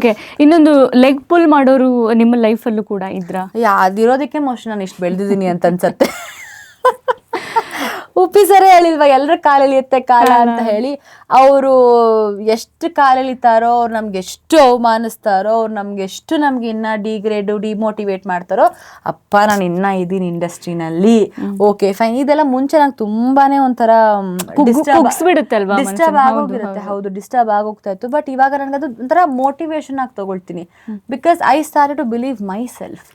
Okay, ಇನ್ನೊಂದು leg full ಮಾಡೋರು ನಿಮ್ಮ ಲೈಫಲ್ಲೂ ಕೂಡ ಇದ್ರಾ? ಅದಿರೋದಕ್ಕೆ ಮೋಸ್ಟ್ ನಾನು ಇಷ್ಟು ಬೆಳೆದಿದ್ದೀನಿ ಅಂತ ಅನ್ಸತ್ತೆ. ಉಪ್ಪಿ ಸರಿ ಹೇಳಿಲ್ವಾ ಎಲ್ಲರ ಕಾಲೆಳಿಯುತ್ತೆ ಕಾಲ ಅಂತ ಹೇಳಿ. ಅವರು ಎಷ್ಟು ಕಾಲೆಳಿತಾರೋ, ಅವ್ರು ನಮ್ಗೆ ಎಷ್ಟು ಅವಮಾನಿಸ್ತಾರೋ, ಅವ್ರು ನಮ್ಗೆ ಎಷ್ಟು ನಮ್ಗೆ ಇನ್ನ ಡಿಗ್ರೇಡು ಡಿಮೋಟಿವೇಟ್ ಮಾಡ್ತಾರೋ, ಅಪ್ಪ ನಾನು ಇನ್ನ ಇದ್ದೀನಿ ಇಂಡಸ್ಟ್ರಿನಲ್ಲಿ, ಓಕೆ ಫೈನ್, ಇದೆಲ್ಲ ಮುಂಚೆ ನಂಗೆ ತುಂಬಾನೇ ಒಂಥರ ಡಿಸ್ಟರ್ಬ್ ಆಗೋಗಿರುತ್ತೆ. ಹೌದು, ಡಿಸ್ಟರ್ಬ್ ಆಗೋಗ್ತಾ ಇತ್ತು. ಬಟ್ ಇವಾಗ ನನಗದು ಒಂಥರ ಮೋಟಿವೇಶನ್ ಆಗಿ ತಗೊಳ್ತೀನಿ. Because I started to believe myself.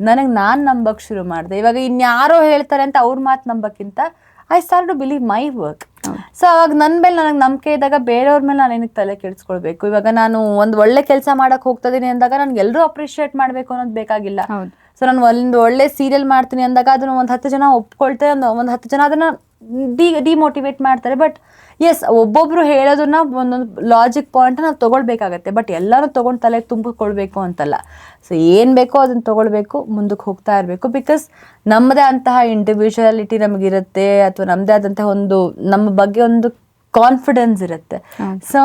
ನನಗೆ ನಾನ್ ನಂಬಕ್ ಶುರು ಮಾಡಿದೆ. ಇವಾಗ ಇನ್ಯಾರೋ ಹೇಳ್ತಾರೆ ಅಂತ ಅವ್ರ ಮಾತು ನಂಬಕ್ಕಿಂತ I start to believe my work. So ಅವಾಗ ನನ್ನ ಮೇಲೆ ನನಗೆ ನಂಬಿಕೆ ಇದ್ದಾಗ ಬೇರೆಯವ್ರ ಮೇಲೆ ನಾನು ಏನಕ್ಕೆ ತಲೆ ಕೆಡಿಸ್ಕೊಳ್ಬೇಕು? ಇವಾಗ ನಾನು ಒಂದು ಒಳ್ಳೆ ಕೆಲಸ ಮಾಡಕ್ ಹೋಗ್ತಾ ಇದೀನಿ ಅಂದಾಗ ನನ್ಗೆ ಎಲ್ಲರೂ ಅಪ್ರಿಷಿಯೇಟ್ ಮಾಡ್ಬೇಕು ಅನ್ನೋದು ಬೇಕಾಗಿಲ್ಲ. ಸೊ ನಾನು ಒಂದು ಒಳ್ಳೆ ಸೀರಿಯಲ್ ಮಾಡ್ತೀನಿ ಅಂದಾಗ ಅದನ್ನ ಒಂದು 10 ಜನ ಒಪ್ಕೊಳ್ತಾರೆ, ಒಂದು 10 ಜನ ಅದನ್ನ ಡಿಮೋಟಿವೇಟ್ ಮಾಡ್ತಾರೆ. ಬಟ್ ಎಸ್, ಒಬ್ಬೊಬ್ರು ಹೇಳೋದನ್ನ ಒಂದೊಂದು ಲಾಜಿಕ್ ಪಾಯಿಂಟ್ ನಾವು ತಗೊಳ್ಬೇಕಾಗತ್ತೆ. ಬಟ್ ಎಲ್ಲರೂ ತಗೊಂಡು ತಲೆ ತುಂಬಿಕೊಳ್ಬೇಕು ಅಂತಲ್ಲ. ಸೊ ಏನ್ ಬೇಕೋ ಅದನ್ನ ತಗೊಳ್ಬೇಕು, ಮುಂದಕ್ಕೆ ಹೋಗ್ತಾ ಇರಬೇಕು. ಬಿಕಾಸ್ ನಮ್ಮದೇ ಅಂತಹ ಇಂಡಿವಿಜುವಾಲಿಟಿ ನಮಗಿರುತ್ತೆ, ಅಥವಾ ನಮ್ಮದೇ ಆದಂತಹ ಒಂದು ನಮ್ಮ ಬಗ್ಗೆ ಒಂದು ಕಾನ್ಫಿಡೆನ್ಸ್ ಇರುತ್ತೆ. ಸೊ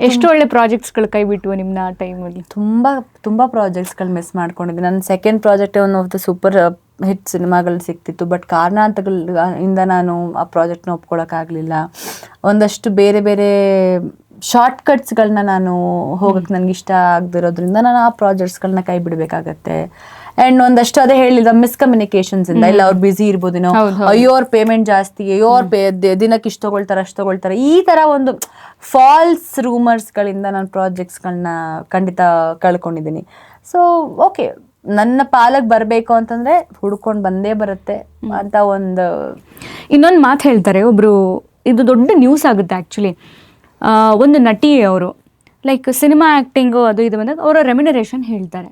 ಎಷ್ಟು ಒಳ್ಳೆ ಪ್ರಾಜೆಕ್ಟ್ಸ್ಗಳು ಕೈ ಬಿಟ್ಟು ನಿಮ್ಮ ಟೈಮಲ್ಲಿ? ತುಂಬಾ ಪ್ರಾಜೆಕ್ಟ್ಸ್ಗಳು ಮಿಸ್ ಮಾಡ್ಕೊಂಡಿದ್ದೀನಿ. ನನ್ನ second project one of the super hit ಸಿನಿಮಾಗಳು ಸಿಕ್ತಿತ್ತು. ಬಟ್ ಕಾರಣಾಂತರಗಳಿಂದ ನಾನು ಆ ಪ್ರಾಜೆಕ್ಟ್ನ ಒಪ್ಕೊಳಕ್ಕಾಗಲಿಲ್ಲ. ಒಂದಷ್ಟು ಬೇರೆ ಬೇರೆ ಶಾರ್ಟ್ ಕಟ್ಸ್ಗಳನ್ನ ನಾನು ಹೋಗಕ್ಕೆ ನನಗೆ ಇಷ್ಟ ಆಗದಿರೋದ್ರಿಂದ ನಾನು ಆ ಪ್ರಾಜೆಕ್ಟ್ಸ್ಗಳನ್ನ ಕೈ ಬಿಡಬೇಕಾಗತ್ತೆ. ಆ್ಯಂಡ್ ಒಂದಷ್ಟು ಅದೇ ಹೇಳಿಲ್ಲ, ಮಿಸ್ಕಮ್ಯುನಿಕೇಶನ್ಸ್ ಇಂದ, ಇಲ್ಲ ಅವ್ರು ಬ್ಯುಸಿ ಇರ್ಬೋದೇನೋ, ಅಯ್ಯೋ ಅವ್ರ ಪೇಮೆಂಟ್ ಜಾಸ್ತಿ, ಅಯ್ಯೋ ಅವ್ರ ದಿನಕ್ಕೆ ಇಷ್ಟು ತಗೊಳ್ತಾರೆ ಅಷ್ಟು ತಗೊಳ್ತಾರೆ, ಈ ಥರ ಒಂದು ಫಾಲ್ಸ್ ರೂಮರ್ಸ್ಗಳಿಂದ ನಾನು ಪ್ರಾಜೆಕ್ಟ್ಸ್ಗಳನ್ನ ಖಂಡಿತ ಕಳ್ಕೊಂಡಿದ್ದೀನಿ. ಸೊ ಓಕೆ, ನನ್ನ ಪಾಲಕ್ಕೆ ಬರಬೇಕು ಅಂತಂದ್ರೆ ಹುಡ್ಕೊಂಡು ಬಂದೇ ಬರುತ್ತೆ ಅಂತ ಇನ್ನೊಂದು ಮಾತು ಹೇಳ್ತಾರೆ ಒಬ್ರು, ಇದು ದೊಡ್ಡ ನ್ಯೂಸ್ ಆಗುತ್ತೆ ಆ್ಯಕ್ಚುಲಿ. ಒಂದು ನಟಿ ಅವರು ಲೈಕ್ ಸಿನಿಮಾ ಆ್ಯಕ್ಟಿಂಗು ಅದು ಇದು ಬಂದಾಗ ಅವರ ರೆಮ್ಯುನರೇಷನ್ ಹೇಳ್ತಾರೆ.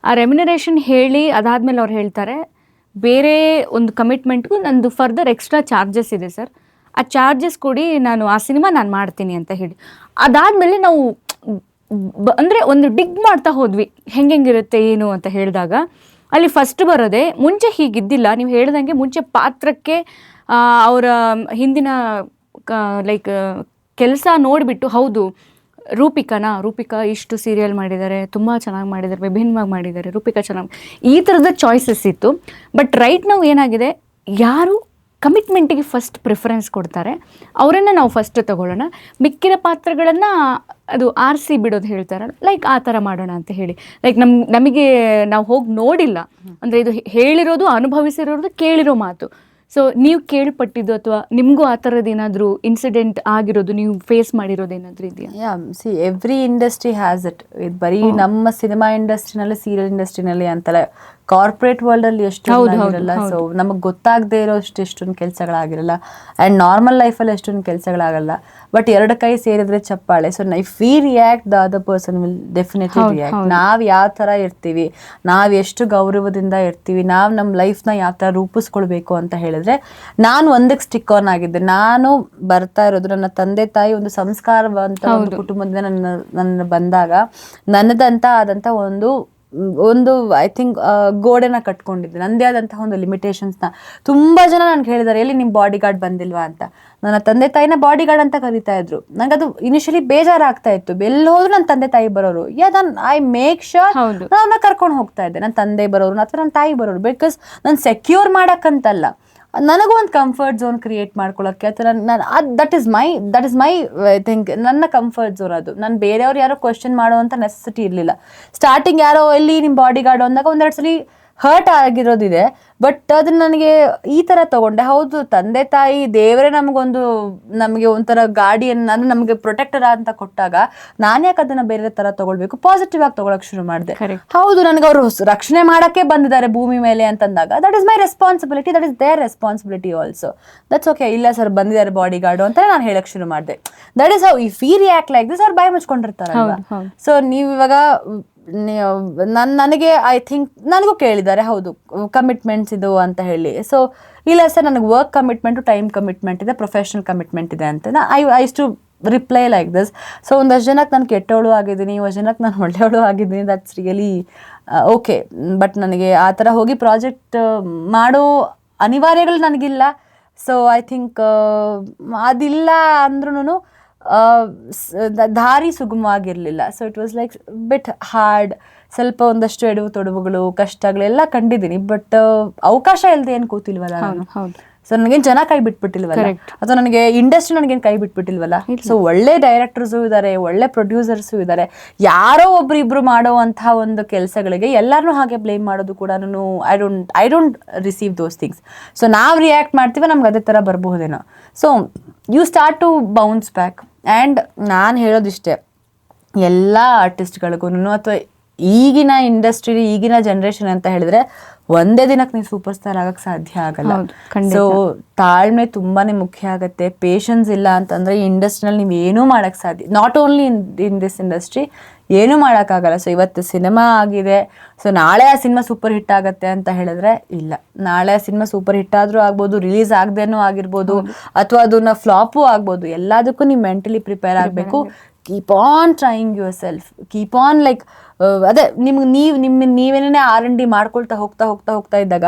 ಆ ರೆಮ್ಯುನರೇಷನ್ ಹೇಳಿ ಅದಾದ್ಮೇಲೆ ಅವ್ರು ಹೇಳ್ತಾರೆ, ಬೇರೆ ಒಂದು ಕಮಿಟ್ಮೆಂಟ್ಗೂ ನಂದು ಫರ್ದರ್ ಎಕ್ಸ್ಟ್ರಾ ಚಾರ್ಜಸ್ ಇದೆ ಸರ್, ಆ ಚಾರ್ಜಸ್ ಕೊಡಿ, ನಾನು ಆ ಸಿನಿಮಾ ನಾನು ಮಾಡ್ತೀನಿ ಅಂತ ಹೇಳಿ. ಅದಾದಮೇಲೆ ನಾವು ಅಂದರೆ ಒಂದು ಡಿಗ್ ಮಾಡ್ತಾ ಹೋದ್ವಿ ಹೆಂಗಿರುತ್ತೆ ಏನು ಅಂತ ಹೇಳಿದಾಗ, ಅಲ್ಲಿ ಫಸ್ಟ್ ಬರೋದೆ ಮುಂಚೆ ಹೀಗಿದ್ದಿಲ್ಲ. ನೀವು ಹೇಳ್ದಂಗೆ ಮುಂಚೆ ಪಾತ್ರಕ್ಕೆ ಅವರ ಹಿಂದಿನ ಲೈಕ್ ಕೆಲಸ ನೋಡಿಬಿಟ್ಟು, ಹೌದು ರೂಪಿಕಾ ಇಷ್ಟು ಸೀರಿಯಲ್ ಮಾಡಿದ್ದಾರೆ, ತುಂಬ ಚೆನ್ನಾಗಿ ಮಾಡಿದ್ದಾರೆ, ವಿಭಿನ್ನವಾಗಿ ಮಾಡಿದ್ದಾರೆ, ರೂಪಿಕಾ ಚೆನ್ನಾಗಿ, ಈ ಥರದ ಚಾಯ್ಸಸ್ ಇತ್ತು. ಬಟ್ ರೈಟ್ ನಾವು ಏನಾಗಿದೆ, ಯಾರು ಕಮಿಟ್ಮೆಂಟಿಗೆ ಫಸ್ಟ್ ಪ್ರಿಫರೆನ್ಸ್ ಕೊಡ್ತಾರೆ ಅವರನ್ನು ನಾವು ಫಸ್ಟ್ ತಗೊಳ್ಳೋಣ, ಮಿಕ್ಕಿದ ಪಾತ್ರಗಳನ್ನು ಅದು ಆರಿಸಿ ಬಿಡೋದು ಹೇಳ್ತಾರಲ್ಲ, ಲೈಕ್ ಆ ಥರ ಮಾಡೋಣ ಅಂತ ಹೇಳಿ. ಲೈಕ್ ನಮಗೆ ನಾವು ಹೋಗಿ ನೋಡಿಲ್ಲ ಅಂದರೆ, ಇದು ಹೇಳಿರೋದು ಅನುಭವಿಸಿರೋದು ಕೇಳಿರೋ ಮಾತು. ಸೊ ನೀವು ಕೇಳ್ಪಟ್ಟಿದ್ದು ಅಥವಾ ನಿಮಗೂ ಆ ಥರದ್ದು ಏನಾದರೂ ಇನ್ಸಿಡೆಂಟ್ ಆಗಿರೋದು, ನೀವು ಫೇಸ್ ಮಾಡಿರೋದು ಏನಾದರೂ ಇದೆಯಾ? See every industry has it. ಇದು ಬರೀ ನಮ್ಮ ಸಿನಿಮಾ ಇಂಡಸ್ಟ್ರಿನಲ್ಲಿ, ಸೀರಿಯಲ್ ಇಂಡಸ್ಟ್ರಿನಲ್ಲಿ ಅಂತಲ್ಲ, ಕಾರ್ಪೊರೇಟ್ ವರ್ಲ್ಡ್ ಅಲ್ಲಿ ಎಷ್ಟು ಇರಲ್ಲ. ಸೊ ನಮಗೆ ಗೊತ್ತಾಗದೇ ಇರೋ ಎಷ್ಟೊಂದು ಕೆಲಸಗಳಾಗಿರಲ್ಲ, ಆ್ಯಂಡ್ ನಾರ್ಮಲ್ ಲೈಫಲ್ಲಿ ಎಷ್ಟೊಂದು ಕೆಲಸಗಳಾಗಲ್ಲ. ಬಟ್ ಎರಡು ಕೈ ಸೇರಿದ್ರೆ ಚಪ್ಪಾಳೆ. So if we react, the other person will definitely react. ನಾವು ಯಾವ ಥರ ಇರ್ತೀವಿ, ನಾವು ಎಷ್ಟು ಗೌರವದಿಂದ ಇರ್ತೀವಿ, ನಾವು ನಮ್ಮ ಲೈಫ್ನ ಯಾವ ಥರ ರೂಪಿಸ್ಕೊಳ್ಬೇಕು ಅಂತ ಹೇಳಿದ್ರೆ, ನಾನು ಒಂದಕ್ಕೆ ಸ್ಟಿಕ್ ಆನ್ ಆಗಿದ್ದೆ. ನಾನು ಬರ್ತಾ ಇರೋದು ನನ್ನ ತಂದೆ ತಾಯಿ ಒಂದು ಸಂಸ್ಕಾರವಂತ ಒಂದು ಕುಟುಂಬದಿಂದ ನನ್ನ ಬಂದಾಗ ನನ್ನದಂತ ಆದಂಥ ಒಂದು ಐ ಥಿಂಕ್ ಗೋಡೆನ ಕಟ್ಕೊಂಡಿದ್ದೆ, ನನ್ನದೇ ಆದಂತಹ ಒಂದು ಲಿಮಿಟೇಷನ್ಸ್ನ. ತುಂಬ ಜನ ನನ್ಗೆ ಹೇಳಿದ್ದಾರೆ, ಎಲ್ಲಿ ನಿಮ್ಮ ಬಾಡಿ ಗಾರ್ಡ್ ಬಂದಿಲ್ವಾ ಅಂತ. ನನ್ನ ತಂದೆ ತಾಯಿನ ಬಾಡಿ ಗಾರ್ಡ್ ಅಂತ ಕರೀತಾ ಇದ್ರು. ನಂಗೆ ಅದು ಇನಿಷಿಯಲಿ ಬೇಜಾರಾಗ್ತಾ ಇತ್ತು. ಎಲ್ಲಿ ಹೋದ್ರು ನನ್ನ ತಂದೆ ತಾಯಿ ಬರೋರು, ಐ ಮೇಕ್ ಶ್ಯೂರ್ ಅವ್ರನ್ನ ಕರ್ಕೊಂಡು ಹೋಗ್ತಾ ಇದ್ದೆ. ನನ್ನ ತಂದೆ ಬರೋರು ಅಥವಾ ನನ್ನ ತಾಯಿ ಬರೋರು, ಬಿಕಾಸ್ ನಾನು ಸೆಕ್ಯೂರ್ ಮಾಡಕ್ಕಂತಲ್ಲ, ನನಗೂ ಒಂದು ಕಂಫರ್ಟ್ ಝೋನ್ ಕ್ರಿಯೇಟ್ ಮಾಡ್ಕೊಳ್ಳೋಕ್ಕೆ. ಅಥವಾ that is my I think ನನ್ನ ಕಂಫರ್ಟ್ ಝೋನ್ ಅದು. ನಾನು ಬೇರೆಯವ್ರು ಯಾರೋ ಕ್ವಶನ್ ಮಾಡುವಂಥ ನೆಸೆಸಿಟಿ ಇರಲಿಲ್ಲ. ಸ್ಟಾರ್ಟಿಂಗ್ ಯಾರೋ ಎಲ್ಲಿ ನಿಮ್ಮ ಬಾಡಿ ಗಾರ್ಡ್ ಅಂದಾಗ ಒಂದೆರಡು ಸಲ ಹರ್ಟ್ ಆಗಿರೋದಿದೆ. ಬಟ್ ಅದನ್ನ ನನಗೆ ಈ ಥರ ತೊಗೊಂಡೆ. ಹೌದು, ತಂದೆ ತಾಯಿ ದೇವರೇ ನಮಗೆ ಒಂಥರ ಗಾಡಿಯನ್ನು ಅಂದರೆ ನಮಗೆ ಪ್ರೊಟೆಕ್ಟರ್ ಅಂತ ಕೊಟ್ಟಾಗ ನಾನು ಯಾಕೆ ಅದನ್ನು ಬೇರೆ ಥರ ತೊಗೊಳ್ಬೇಕು, ಪಾಸಿಟಿವ್ ಆಗಿ ತೊಗೊಳಕ್ಕೆ ಶುರು ಮಾಡಿದೆ. ಹೌದು, ನನಗೆ ಅವರು ರಕ್ಷಣೆ ಮಾಡೋಕ್ಕೆ ಬಂದಿದ್ದಾರೆ ಭೂಮಿ ಮೇಲೆ ಅಂತಂದಾಗ that is my responsibility, that is their responsibility also. That's okay. ಇಲ್ಲ ಸರ್ ಬಂದಿದ್ದಾರೆ ಬಾಡಿ ಗಾರ್ಡು ಅಂತ ನಾನು ಹೇಳಕ್ಕೆ ಶುರು ಮಾಡಿದೆ. That is how if we react like this, ಅವ್ರು ಬಾಯಿ ಮುಚ್ಕೊಂಡಿರ್ತಾರಲ್ವಾ. ಸೊ ನೀವು ಇವಾಗ ನನಗೆ ಐ ಥಿಂಕ್ ನನಗೂ ಕೇಳಿದ್ದಾರೆ, ಹೌದು ಕಮಿಟ್ಮೆಂಟ್ಸ್ ಇದು ಅಂತ ಹೇಳಿ. ಸೊ ಇಲ್ಲ ಸರ್, ನನಗೆ ವರ್ಕ್ ಕಮಿಟ್ಮೆಂಟು, ಟೈಮ್ ಕಮಿಟ್ಮೆಂಟ್ ಇದೆ, ಪ್ರೊಫೆಷನಲ್ ಕಮಿಟ್ಮೆಂಟ್ ಇದೆ ಅಂತ I to reply like this. So ಒಂದಷ್ಟು ಜನಕ್ಕೆ ನಾನು ಕೆಟ್ಟವಳು ಆಗಿದ್ದೀನಿ, ಒಂದಷ್ಟು ಜನಕ್ಕೆ ನಾನು ಒಳ್ಳೆಯವಳು ಆಗಿದ್ದೀನಿ. That's really okay. ಬಟ್ ನನಗೆ ಆ ಥರ ಹೋಗಿ ಪ್ರಾಜೆಕ್ಟ್ ಮಾಡೋ ಅನಿವಾರ್ಯಗಳು ನನಗಿಲ್ಲ. ಸೊ ಐ ಥಿಂಕ್ ಅದಿಲ್ಲ ಅಂದ್ರೂ ದಾರಿ ಸುಗಮವಾಗಿರ್ಲಿಲ್ಲ. So it was like bit hard. ಸ್ವಲ್ಪ ಒಂದಷ್ಟು ಎಡವು ತೊಡವುಗಳು ಕಷ್ಟಗಳೆಲ್ಲ ಕಂಡಿದ್ದೀನಿ, ಬಟ್ ಅವಕಾಶ ಇಲ್ಲದೆ ಏನು ಕೂತಿಲ್ವಲ್ಲ ನಾನು. ಸೊ ನನಗೇನು ಜನ ಕೈ ಬಿಟ್ಬಿಟ್ಟಿಲ್ವಲ್ಲ, ಅಥವಾ ನನಗೆ ಇಂಡಸ್ಟ್ರಿ ನನಗೇನು ಕೈ ಬಿಟ್ಬಿಟ್ಟಿಲ್ವಲ್ಲ. ಸೊ ಒಳ್ಳೆ ಡೈರೆಕ್ಟರ್ಸು ಇದ್ದಾರೆ, ಒಳ್ಳೆ ಪ್ರೊಡ್ಯೂಸರ್ಸು ಇದ್ದಾರೆ. ಯಾರೋ ಒಬ್ರು ಮಾಡುವಂತಹ ಒಂದು ಕೆಲಸಗಳಿಗೆ ಎಲ್ಲರನ್ನೂ ಹಾಗೆ ಬ್ಲೇಮ್ ಮಾಡೋದು ಕೂಡ I don't receive those things. So ನಾವು ರಿಯಾಕ್ಟ್ ಮಾಡ್ತೀವಿ, ನಮ್ಗೆ ಅದೇ ಥರ ಬರ್ಬಹುದೇನೋ. So you start to bounce back. And ನಾನು ಹೇಳೋದಿಷ್ಟೇ, ಎಲ್ಲ ಆರ್ಟಿಸ್ಟ್ಗಳಿಗೂ ಅಥವಾ ಈಗಿನ ಇಂಡಸ್ಟ್ರಿ, ಈಗಿನ ಜನ್ರೇಷನ್ ಅಂತ ಹೇಳಿದ್ರೆ ಒಂದೇ ದಿನಕ್ಕೆ ನೀವು ಸೂಪರ್ ಸ್ಟಾರ್ ಆಗಕ್ಕೆ ಸಾಧ್ಯ ಆಗಲ್ಲ. ಸೊ ತಾಳ್ಮೆ ತುಂಬಾನೇ ಮುಖ್ಯ ಆಗುತ್ತೆ. ಪೇಷನ್ಸ್ ಇಲ್ಲ ಅಂತಂದ್ರೆ ಈ ಇಂಡಸ್ಟ್ರಿನಲ್ಲಿ ನೀವು ಏನೂ ಮಾಡಕ್ ಸಾಧ್ಯ, not only in this industry, ಏನೂ ಮಾಡೋಕ್ಕಾಗಲ್ಲ. ಸೊ ಇವತ್ತು ಸಿನಿಮಾ ಆಗಿದೆ, ಸೊ ನಾಳೆ ಆ ಸಿನಿಮಾ ಸೂಪರ್ ಹಿಟ್ ಆಗುತ್ತೆ ಅಂತ ಹೇಳಿದ್ರೆ ಇಲ್ಲ. ನಾಳೆ ಆ ಸಿನಿಮಾ ಸೂಪರ್ ಹಿಟ್ ಆದ್ರೂ ಆಗ್ಬೋದು, ರಿಲೀಸ್ ಆಗದೇನೂ ಆಗಿರ್ಬೋದು, ಅಥವಾ ಅದನ್ನ ಫ್ಲಾಪು ಆಗ್ಬೋದು. ಎಲ್ಲದಕ್ಕೂ ನೀವು mentally ಪ್ರಿಪೇರ್ ಆಗಬೇಕು. Keep on trying your self, keep on like ಅದೇ ನಿಮ್ಗೆ ನೀವೇನೇ R&D ಮಾಡ್ಕೊಳ್ತಾ ಹೋಗ್ತಾ ಇದ್ದಾಗ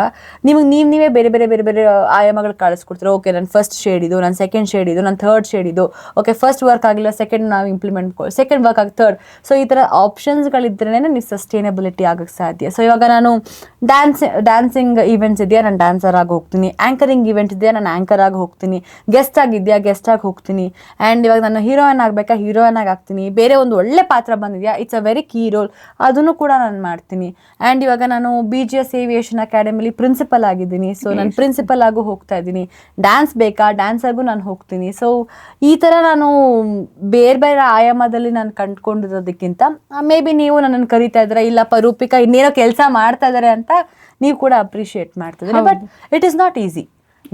ನಿಮಗೆ ನೀವೇ ಬೇರೆ ಆಯಾಮಗಳು ಕಾಣಿಸ್ಕೊಡ್ತೀರ. ಓಕೆ, ನನ್ನ ಫಸ್ಟ್ ಶೇಡ್ ಇದು, ನನ್ನ ಸೆಕೆಂಡ್ ಶೇಡ್ ಇದು, ನನ್ನ ಥರ್ಡ್ ಶೇಡ್ ಇದು. ಓಕೆ, ಫಸ್ಟ್ ವರ್ಕ್ ಆಗಿಲ್ಲ, ಸೆಕೆಂಡ್ ನಾವು ಸೆಕೆಂಡ್ ವರ್ಕ್ ಆಗಿ ಥರ್ಡ್. ಸೊ ಈ ಥರ ಆಪ್ಷನ್ಸ್ಗಳಿದ್ರೇ ನೀವು ಸಸ್ಟೈನಬಿಲಿಟಿ ಆಗಕ್ಕೆ ಸಾಧ್ಯ. ಸೊ ಇವಾಗ ನಾನು ಡ್ಯಾನ್ಸಿಂಗ್ ಈವೆಂಟ್ಸ್ ಇದೆಯಾ, ನಾನು ಡ್ಯಾನ್ಸರ್ ಆಗಿ ಹೋಗ್ತೀನಿ. ಆ್ಯಂಕರಿಂಗ್ ಈವೆಂಟ್ ಇದೆಯಾ, ನಾನು ಆ್ಯಂಕರ್ ಆಗಿ ಹೋಗ್ತೀನಿ. ಗೆಸ್ಟ್ ಆಗಿದೆಯಾ, ಗೆಸ್ಟ್ ಆಗಿ ಹೋಗ್ತೀನಿ. ಆ್ಯಂಡ್ ಇವಾಗ ನಾನು ಹೀರೋಯಿನ್ ಆಗಬೇಕಾ, ಹೀರೋಯಿನ್ ಆಗಿ ಆಗ್ತೀನಿ. ಬೇರೆ ಒಂದು ಒಳ್ಳೆ ಪಾತ್ರ ಬಂದಿದೆಯಾ, it's a very key role, ಅದನ್ನು ಕೂಡ ನಾನು ಮಾಡ್ತೀನಿ. ಆ್ಯಂಡ್ ಇವಾಗ ನಾನು BGS ಏವಿಯೇಷನ್ ಅಕಾಡೆಮಿಲಿ ಪ್ರಿನ್ಸಿಪಲ್ ಆಗಿದ್ದೀನಿ. ಸೊ ನಾನು ಪ್ರಿನ್ಸಿಪಲ್ ಆಗು ಹೋಗ್ತಾ ಇದ್ದೀನಿ. ಡ್ಯಾನ್ಸ್ ಬೇಕಾ, ಡ್ಯಾನ್ಸರ್ಗೂ ನಾನು ಹೋಗ್ತೀನಿ. ಸೊ ಈ ಥರ ನಾನು ಬೇರೆ ಆಯಾಮದಲ್ಲಿ ನಾನು ಕಂಡುಕೊಂಡಿರೋದಕ್ಕಿಂತ ಮೇ ಬಿ ನೀವು ನನ್ನನ್ನು ಕರಿತಾ ಇದ್ದೀರಾ, ಇಲ್ಲಪ್ಪ ರೂಪಿಕಾ ಇನ್ನೇನೋ ಕೆಲಸ ಮಾಡ್ತಾ ಇದ್ದಾರೆ ಅಂತ ನೀವು ಕೂಡ ಅಪ್ರಿಷಿಯೇಟ್ ಮಾಡ್ತಿದ್ದೀರಿ. But it is not easy.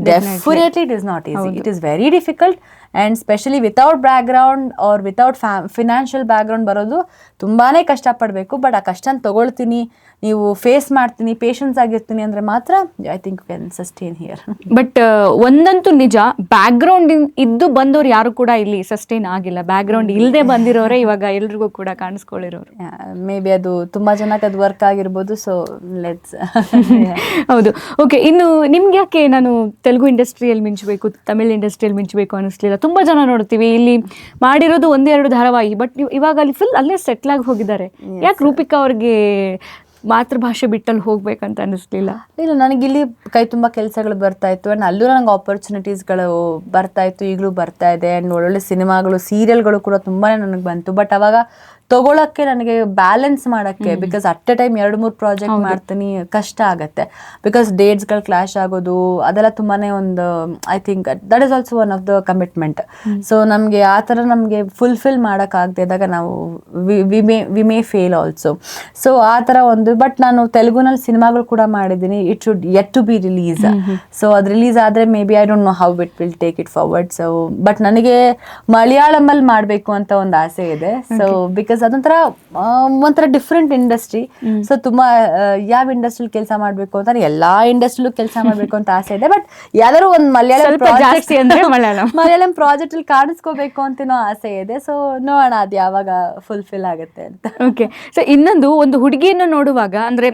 Definitely it is not easy. It is very difficult, and especially without background or without financial background ಬರೋದು ತುಂಬಾನೇ ಕಷ್ಟಪಡಬೇಕು. ಬಟ್ ಆ ಕಷ್ಟನ ತಗೊಳ್ತೀನಿ, ನೀವು ಫೇಸ್ ಮಾಡ್ತೀನಿ, ಪೇಷನ್ಸ್ ಆಗಿರ್ತೀನಿ ಅಂದರೆ ಮಾತ್ರ I think can sustain here. But ಒಂದಂತೂ ನಿಜ, ಬ್ಯಾಕ್ಗ್ರೌಂಡ್ ಇದ್ದು ಬಂದವ್ರು ಯಾರು ಕೂಡ ಇಲ್ಲಿ ಸಸ್ಟೈನ್ ಆಗಿಲ್ಲ. ಬ್ಯಾಕ್ಗ್ರೌಂಡ್ ಇಲ್ಲದೆ ಬಂದಿರೋರೇ ಇವಾಗ ಎಲ್ರಿಗೂ ಕೂಡ ಕಾಣಿಸ್ಕೊಳ್ಳಿರೋರು. ಮೇ ಬಿ ಅದು ತುಂಬಾ ಜನಕ್ಕೆ ಅದು ವರ್ಕ್ ಆಗಿರ್ಬೋದು. ಸೊ ಲೆಟ್ಸ್ ಹೌದು. ಓಕೆ, ಇನ್ನು ನಿಮ್ಗೆ ಯಾಕೆ ನಾನು ತೆಲುಗು ಇಂಡಸ್ಟ್ರಿಯಲ್ಲಿ ಮಿಂಚಬೇಕು, ತಮಿಳ್ ಇಂಡಸ್ಟ್ರಿಯಲ್ಲಿ ಮಿಂಚಬೇಕು ಅನ್ನಿಸ್ಲಿಲ್ಲ? ತುಂಬಾ ಜನ ನೋಡ್ತೀವಿ, ಇಲ್ಲಿ ಮಾಡಿರೋದು 1-2 ಧಾರಾವಾಹಿ, ಬಟ್ ಇವಾಗ ಅಲ್ಲಿ ಫುಲ್ ಅಲ್ಲೇ ಸೆಟ್ಲ್ ಆಗಿ ಹೋಗಿದ್ದಾರೆ. ಯಾಕೆ ರೂಪಿಕಾ ಅವ್ರಿಗೆ ಮಾತೃಭಾಷೆ ಬಿಟ್ಟಲ್ಲಿ ಹೋಗ್ಬೇಕಂತ ಅನ್ನಿಸ್ಲಿಲ್ಲ? ಇಲ್ಲ, ನನಗಿಲ್ಲಿ ಕೈ ತುಂಬ ಕೆಲಸಗಳು ಬರ್ತಾ ಇತ್ತು. ಆ್ಯಂಡ್ ಅಲ್ಲೂ ನನಗೆ ಆಪರ್ಚುನಿಟೀಸ್ಗಳು ಬರ್ತಾ ಇತ್ತು, ಈಗಲೂ ಬರ್ತಾ ಇದೆ. ಆ್ಯಂಡ್ ಒಳ್ಳೊಳ್ಳೆ ಸಿನಿಮಾಗಳು, ಸೀರಿಯಲ್ಗಳು ಕೂಡ ತುಂಬಾ ನನಗೆ ಬಂತು. ಬಟ್ ಅವಾಗ ತಗೊಳಕ್ಕೆ ನನಗೆ ಬ್ಯಾಲೆನ್ಸ್ ಮಾಡೋಕ್ಕೆ, because at A time 2-3 project ಮಾಡ್ತೀನಿ, ಕಷ್ಟ ಆಗತ್ತೆ. ಬಿಕಾಸ್ ಡೇಟ್ಸ್ಗಳು ಕ್ಲಾಶ್ ಆಗೋದು ಅದೆಲ್ಲ ತುಂಬಾ ಒಂದು I think that is also one of the commitment. So ನಮಗೆ ಆ ಥರ ನಮಗೆ ಫುಲ್ಫಿಲ್ ಮಾಡೋಕ್ಕಾಗದೆ ಇದ್ದಾಗ ನಾವು we may fail also. So ಆ ಥರ ಒಂದು. ಬಟ್ ನಾನು ತೆಲುಗುನಲ್ಲಿ ಸಿನಿಮಾಗಳು ಕೂಡ ಮಾಡಿದ್ದೀನಿ. It should yet to be release. So ಅದು ರಿಲೀಸ್ ಆದರೆ maybe I don't know how it will take it forward. So but ನನಗೆ ಮಲಯಾಳಮಲ್ಲಿ ಮಾಡಬೇಕು ಅಂತ ಒಂದು ಆಸೆ ಇದೆ. ಸೊ ಬಿಕಾಸ್ ಒಂಥರ ಡಿಫ್ರೆಂಟ್ ಇಂಡಸ್ಟ್ರಿ. ಸೊ ತುಂಬಾ ಯಾವ ಇಂಡಸ್ಟ್ರಿಲಿ ಕೆಲಸ ಮಾಡ್ಬೇಕು ಅಂತ, ಎಲ್ಲಾ ಇಂಡಸ್ಟ್ರಿಲೂ ಕೆಲಸ ಮಾಡ್ಬೇಕು ಅಂತ ಆಸೆ ಇದೆ. ಬಟ್ ಯಾವ್ದಾದ್ರು ಒಂದು ಮಲಯಾಳಂ ಪ್ರಾಜೆಕ್ಟ್ ಅಲ್ಲಿ ಕಾಣಿಸ್ಕೋಬೇಕು ಅಂತನೋ ಆಸೆ ಇದೆ. ಸೊ ನೋಡೋಣ ಅದು ಯಾವಾಗ ಫುಲ್ಫಿಲ್ ಆಗುತ್ತೆ ಅಂತ. ಓಕೆ. ಸೊ ಇನ್ನೊಂದು, ಒಂದು ಹುಡುಗಿಯನ್ನು ನೋಡುವಾಗ ಅಂದ್ರೆ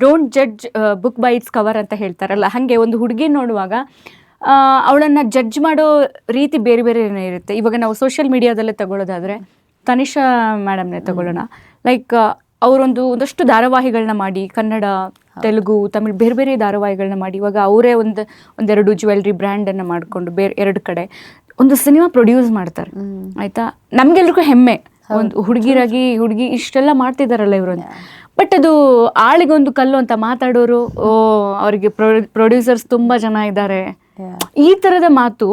don't judge book by it's cover ಅಂತ ಹೇಳ್ತಾರಲ್ಲ, ಹಾಗೆ ಒಂದು ಹುಡುಗಿ ನೋಡುವಾಗ ಅವಳನ್ನ ಜಡ್ಜ್ ಮಾಡೋ ರೀತಿ ಬೇರೆ ಬೇರೆ ಇರುತ್ತೆ. ಇವಾಗ ನಾವು ಸೋಷಿಯಲ್ ಮೀಡಿಯಾದಲ್ಲೇ ತಗೊಳ್ಳೋದಾದ್ರೆ ತನಿಷಾ ಮೇಡಮ್ನೇ ತಗೊಳ್ಳೋಣ. ಲೈಕ್ ಒಂದಷ್ಟು ಧಾರಾವಾಹಿಗಳನ್ನ ಮಾಡಿ, ಕನ್ನಡ, ತೆಲುಗು, ತಮಿಳ್ ಬೇರೆ ಬೇರೆ ಧಾರಾವಾಹಿಗಳನ್ನ ಮಾಡಿ, ಇವಾಗ ಅವರೇ ಒಂದೆರಡು ಜ್ಯುವೆಲ್ರಿ ಬ್ರ್ಯಾಂಡನ್ನು ಮಾಡಿಕೊಂಡು ಬೇರೆ 2 ಕಡೆ ಒಂದು ಸಿನಿಮಾ ಪ್ರೊಡ್ಯೂಸ್ ಮಾಡ್ತಾರೆ. ಆಯ್ತಾ, ನಮ್ಗೆಲ್ರಿಗೂ ಹೆಮ್ಮೆ, ಒಂದು ಹುಡುಗಿ ಇಷ್ಟೆಲ್ಲ ಮಾಡ್ತಿದ್ದಾರಲ್ಲ ಇವರು. ಬಟ್ ಅದು ಆಳಿಗೊಂದು ಕಲ್ಲು ಅಂತ ಮಾತಾಡೋರು, ಅವರಿಗೆ ಪ್ರೊಡ್ಯೂಸರ್ಸ್ ತುಂಬ ಜನ ಇದ್ದಾರೆ, ಈ ಥರದ ಮಾತು.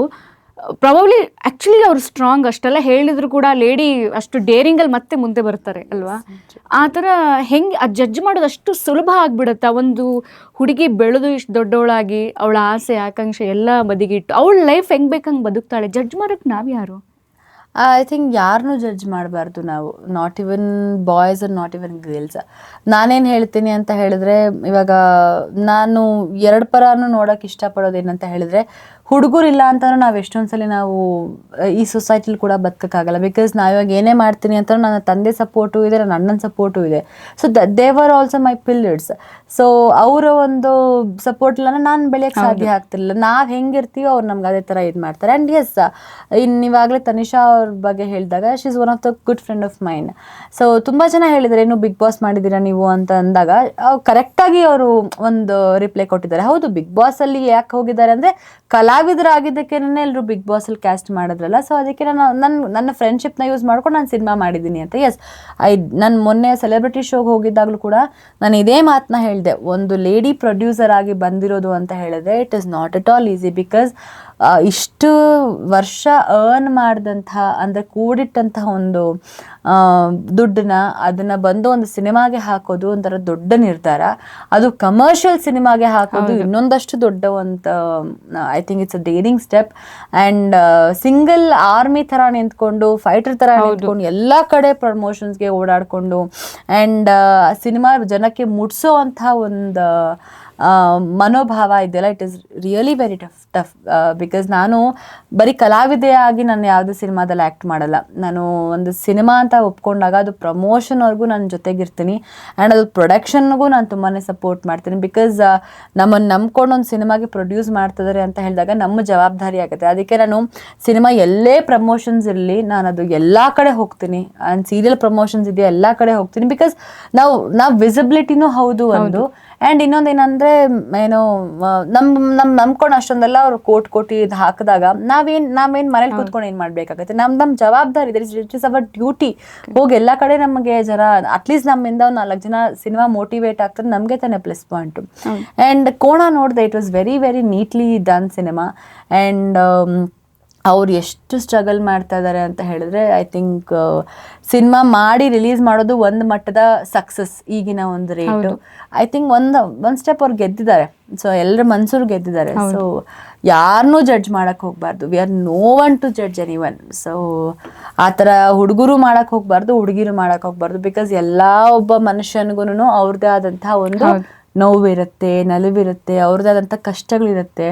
ಪ್ರಾಬಬ್ಲಿ ಆ್ಯಕ್ಚುಲಿ ಅವ್ರು ಸ್ಟ್ರಾಂಗ್, ಅಷ್ಟೆಲ್ಲ ಹೇಳಿದ್ರು ಕೂಡ ಲೇಡಿ ಅಷ್ಟು ಡೇರಿಂಗಲ್ಲಿ ಮತ್ತೆ ಮುಂದೆ ಬರ್ತಾರೆ ಅಲ್ವಾ? ಆ ಥರ ಹೆಂಗೆ ಆ ಜಡ್ಜ್ ಮಾಡೋದು ಅಷ್ಟು ಸುಲಭ ಆಗ್ಬಿಡುತ್ತಾ? ಒಂದು ಹುಡುಗಿ ಬೆಳೆದು ಇಷ್ಟು ದೊಡ್ಡವಳಾಗಿ ಅವಳ ಆಸೆ ಆಕಾಂಕ್ಷೆ ಎಲ್ಲ ಬದಿಗಿಟ್ಟು ಅವಳ ಲೈಫ್ ಹೆಂಗೆ ಬೇಕಂಗೆ ಬದುಕ್ತಾಳೆ. ಜಡ್ಜ್ ಮಾಡೋಕ್ಕೆ ನಾವು ಯಾರು? ಐ ಥಿಂಕ್ ಯಾರನ್ನೂ ಜಡ್ಜ್ ಮಾಡಬಾರ್ದು ನಾವು, not even boys are not even girls. ನಾನೇನು ಹೇಳ್ತೀನಿ ಅಂತ ಹೇಳಿದ್ರೆ, ಇವಾಗ ನಾನು 2 ಪರನೂ ನೋಡೋಕೆ ಇಷ್ಟಪಡೋದೇನಂತ ಹೇಳಿದ್ರೆ, ಹುಡುಗರಿಲ್ಲ ಅಂತಂದ್ರೆ ನಾವು ಎಷ್ಟೊಂದ್ಸಲಿ ನಾವು ಈ ಸೊಸೈಟಿಲಿ ಕೂಡ ಬದುಕೋಕ್ಕಾಗಲ್ಲ. ಬಿಕಾಸ್ ನಾವು ಇವಾಗ ಏನೇ ಮಾಡ್ತೀನಿ ಅಂತ ನನ್ನ ತಂದೆ ಸಪೋರ್ಟು ಇದೆ, ನನ್ನ ಅಣ್ಣನ ಸಪೋರ್ಟು ಇದೆ. ಸೊ ದೇವರ್ ಆಲ್ಸೋ ಮೈ ಪಿಲ್ಲರ್ಸ್. ಸೊ ಅವರ ಒಂದು ಸಪೋರ್ಟ್ ಇಲ್ಲ ನಾನು ಬೆಳೆಯೋಕ್ಕೆ ಸಾಧ್ಯ ಆಗ್ತಿರ್ಲಿಲ್ಲ. ನಾವು ಹೆಂಗಿರ್ತೀವೋ ಅವ್ರು ನಮ್ಗೆ ಅದೇ ಥರ ಇದು ಮಾಡ್ತಾರೆ. ಆ್ಯಂಡ್ ಎಸ್, ಇವಾಗಲೇ ತನಿಷಾ ಅವ್ರ ಬಗ್ಗೆ ಹೇಳಿದಾಗ she is one of the good friend of main. So ತುಂಬ ಜನ ಹೇಳಿದ್ದಾರೆ ಏನು ಬಿಗ್ ಬಾಸ್ ಮಾಡಿದ್ದೀರಾ ನೀವು ಅಂತ ಅಂದಾಗ ಕರೆಕ್ಟಾಗಿ ಅವರು ಒಂದು ರಿಪ್ಲೈ ಕೊಟ್ಟಿದ್ದಾರೆ. ಹೌದು, ಬಿಗ್ ಬಾಸಲ್ಲಿ ಯಾಕೆ ಹೋಗಿದ್ದಾರೆ ಅಂದರೆ ಕಲಾವಿದರಾಗಿದ್ದಕ್ಕೇನೆ ಎಲ್ಲರೂ ಬಿಗ್ ಬಾಸಲ್ಲಿ ಕ್ಯಾಸ್ಟ್ ಮಾಡಿದ್ರಲ್ಲ. ಸೊ ಅದಕ್ಕೆ ನನ್ನ ಫ್ರೆಂಡ್ಶಿಪ್ನ ಯೂಸ್ ಮಾಡ್ಕೊಂಡು ನಾನು ಸಿನಿಮಾ ಮಾಡಿದ್ದೀನಿ ಅಂತ. ಎಸ್, ನಾನು ಮೊನ್ನೆ ಸೆಲೆಬ್ರಿಟಿ ಶೋಗೆ ಹೋಗಿದ್ದಾಗಲೂ ಕೂಡ ನಾನು ಇದೇ ಮಾತನ್ನ ಹೇಳಿದೆ, ಒಂದು ಲೇಡಿ ಪ್ರೊಡ್ಯೂಸರ್ ಆಗಿ ಬಂದಿರೋದು ಅಂತ ಹೇಳಿದ್ರೆ it is not at all easy. Because ಇಷ್ಟು ವರ್ಷ ಅರ್ನ್ ಮಾಡಿದಂತಹ ಅಂದರೆ ಕೂಡಿಟ್ಟಂತಹ ಒಂದು ದುಡ್ಡನ್ನ ಅದನ್ನು ಬಂದು ಒಂದು ಸಿನಿಮಾಗೆ ಹಾಕೋದು ಒಂಥರ ದೊಡ್ಡ ನಿರ್ಧಾರ. ಅದು ಕಮರ್ಷಿಯಲ್ ಸಿನಿಮಾಗೆ ಹಾಕೋದು ಇನ್ನೊಂದಷ್ಟು ದೊಡ್ಡ ಒಂದು I think it's a daring step. And single army ಥರ ನಿಂತ್ಕೊಂಡು, ಫೈಟರ್ ಥರ ನಿಂತ್ಕೊಂಡು ಎಲ್ಲ ಕಡೆ ಪ್ರಮೋಷನ್ಸ್ಗೆ ಓಡಾಡಿಕೊಂಡು ಆ್ಯಂಡ್ ಸಿನಿಮಾ ಜನಕ್ಕೆ ಮುಟ್ಸೋ ಅಂಥ ಒಂದು ಮನೋಭಾವ ಇದೆಯಲ್ಲ, it is really very tough. Because ನಾನು ಬರೀ ಕಲಾವಿದೆಯಾಗಿ ನಾನು ಯಾವುದೇ ಸಿನಿಮಾದಲ್ಲಿ ಆ್ಯಕ್ಟ್ ಮಾಡಲ್ಲ. ನಾನು ಒಂದು ಸಿನಿಮಾ ಅಂತ ಒಪ್ಕೊಂಡಾಗ ಅದು ಪ್ರಮೋಷನ್ವರೆಗೂ ನನ್ನ ಜೊತೆಗಿರ್ತೀನಿ. ಆ್ಯಂಡ್ ಅದು ಪ್ರೊಡಕ್ಷನ್ಗೂ ನಾನು ತುಂಬಾ ಸಪೋರ್ಟ್ ಮಾಡ್ತೀನಿ. ಬಿಕಾಸ್ ನಮ್ಮನ್ನು ನಂಬ್ಕೊಂಡು ಒಂದು ಸಿನಿಮಾಗೆ ಪ್ರೊಡ್ಯೂಸ್ ಮಾಡ್ತಿದ್ದಾರೆ ಅಂತ ಹೇಳಿದಾಗ ನಮ್ಮ ಜವಾಬ್ದಾರಿ ಆಗುತ್ತೆ. ಅದಕ್ಕೆ ನಾನು ಸಿನಿಮಾ ಎಲ್ಲೇ ಪ್ರಮೋಷನ್ಸ್ ಇರಲಿ ನಾನು ಅದು ಎಲ್ಲ ಕಡೆ ಹೋಗ್ತೀನಿ. ಆ್ಯಂಡ್ ಸೀರಿಯಲ್ ಪ್ರಮೋಷನ್ಸ್ ಇದೆಯಾ ಎಲ್ಲ ಕಡೆ ಹೋಗ್ತೀನಿ. ಬಿಕಾಸ್ ನಾವು ವಿಸಿಬಿಲಿಟಿನೂ ಹೌದು ಒಂದು. ಆ್ಯಂಡ್ ಇನ್ನೊಂದೇನಂದರೆ ಏನೋ ನಂಬ್ಕೊಂಡು ಅಷ್ಟೊಂದೆಲ್ಲ ಅವ್ರು ಕೋಟಿ ಇದು ಹಾಕಿದಾಗ ನಾವೇನು ಮನೇಲಿ ಕೂತ್ಕೊಂಡು ಏನು ಮಾಡಬೇಕಾಗತ್ತೆ? ನಮ್ಮ ಜವಾಬ್ದಾರಿ ಇದೆ. It is our duty. ಹೋಗಿ ಎಲ್ಲ ಕಡೆ ನಮಗೆ ಜನ ಅಟ್ಲೀಸ್ಟ್ ನಮ್ಮಿಂದ ಒಂದು 4 ಜನ ಸಿನಿಮಾ ಮೋಟಿವೇಟ್ ಆಗ್ತದೆ, ನಮಗೆ ತಾನೇ ಪ್ಲಸ್ ಪಾಯಿಂಟು. ಆ್ಯಂಡ್ ಕೋಣ ನೋಡಿದೆ, it was very very neatly done cinema. And ಅವ್ರು ಎಷ್ಟು ಸ್ಟ್ರಗಲ್ ಮಾಡ್ತಾ ಇದ್ದಾರೆ ಅಂತ ಹೇಳಿದ್ರೆ ಐ ಥಿಂಕ್ ಸಿನಿಮಾ ಮಾಡಿ ರಿಲೀಸ್ ಮಾಡೋದು ಒಂದು ಮಟ್ಟದ ಸಕ್ಸಸ್ ಈಗಿನ ಒಂದು ರೇಟು. ಐ ಥಿಂಕ್ ಒಂದು ಸ್ಟೆಪ್ ಅವ್ರು ಗೆದ್ದಿದ್ದಾರೆ. ಸೊ ಎಲ್ಲರ ಮನ್ಸೂರು ಗೆದ್ದಿದ್ದಾರೆ. ಸೊ ಯಾರನ್ನೂ ಜಡ್ಜ್ ಮಾಡಕ್ಕೆ ಹೋಗ್ಬಾರ್ದು. We are no one to judge anyone. So ಆ ಥರ ಹುಡುಗರು ಮಾಡಕ್ಕೆ ಹೋಗ್ಬಾರ್ದು, ಹುಡುಗಿರು ಮಾಡಕ್ಕೆ ಹೋಗ್ಬಾರ್ದು. ಬಿಕಾಸ್ ಎಲ್ಲ ಒಬ್ಬ ಮನುಷ್ಯನಿಗೂ ಅವ್ರದ್ದೇ ಆದಂತಹ ಒಂದು ನೋವಿರುತ್ತೆ, ನಲಿವಿರುತ್ತೆ, ಅವ್ರದ್ದೇ ಆದಂಥ ಕಷ್ಟಗಳಿರುತ್ತೆ.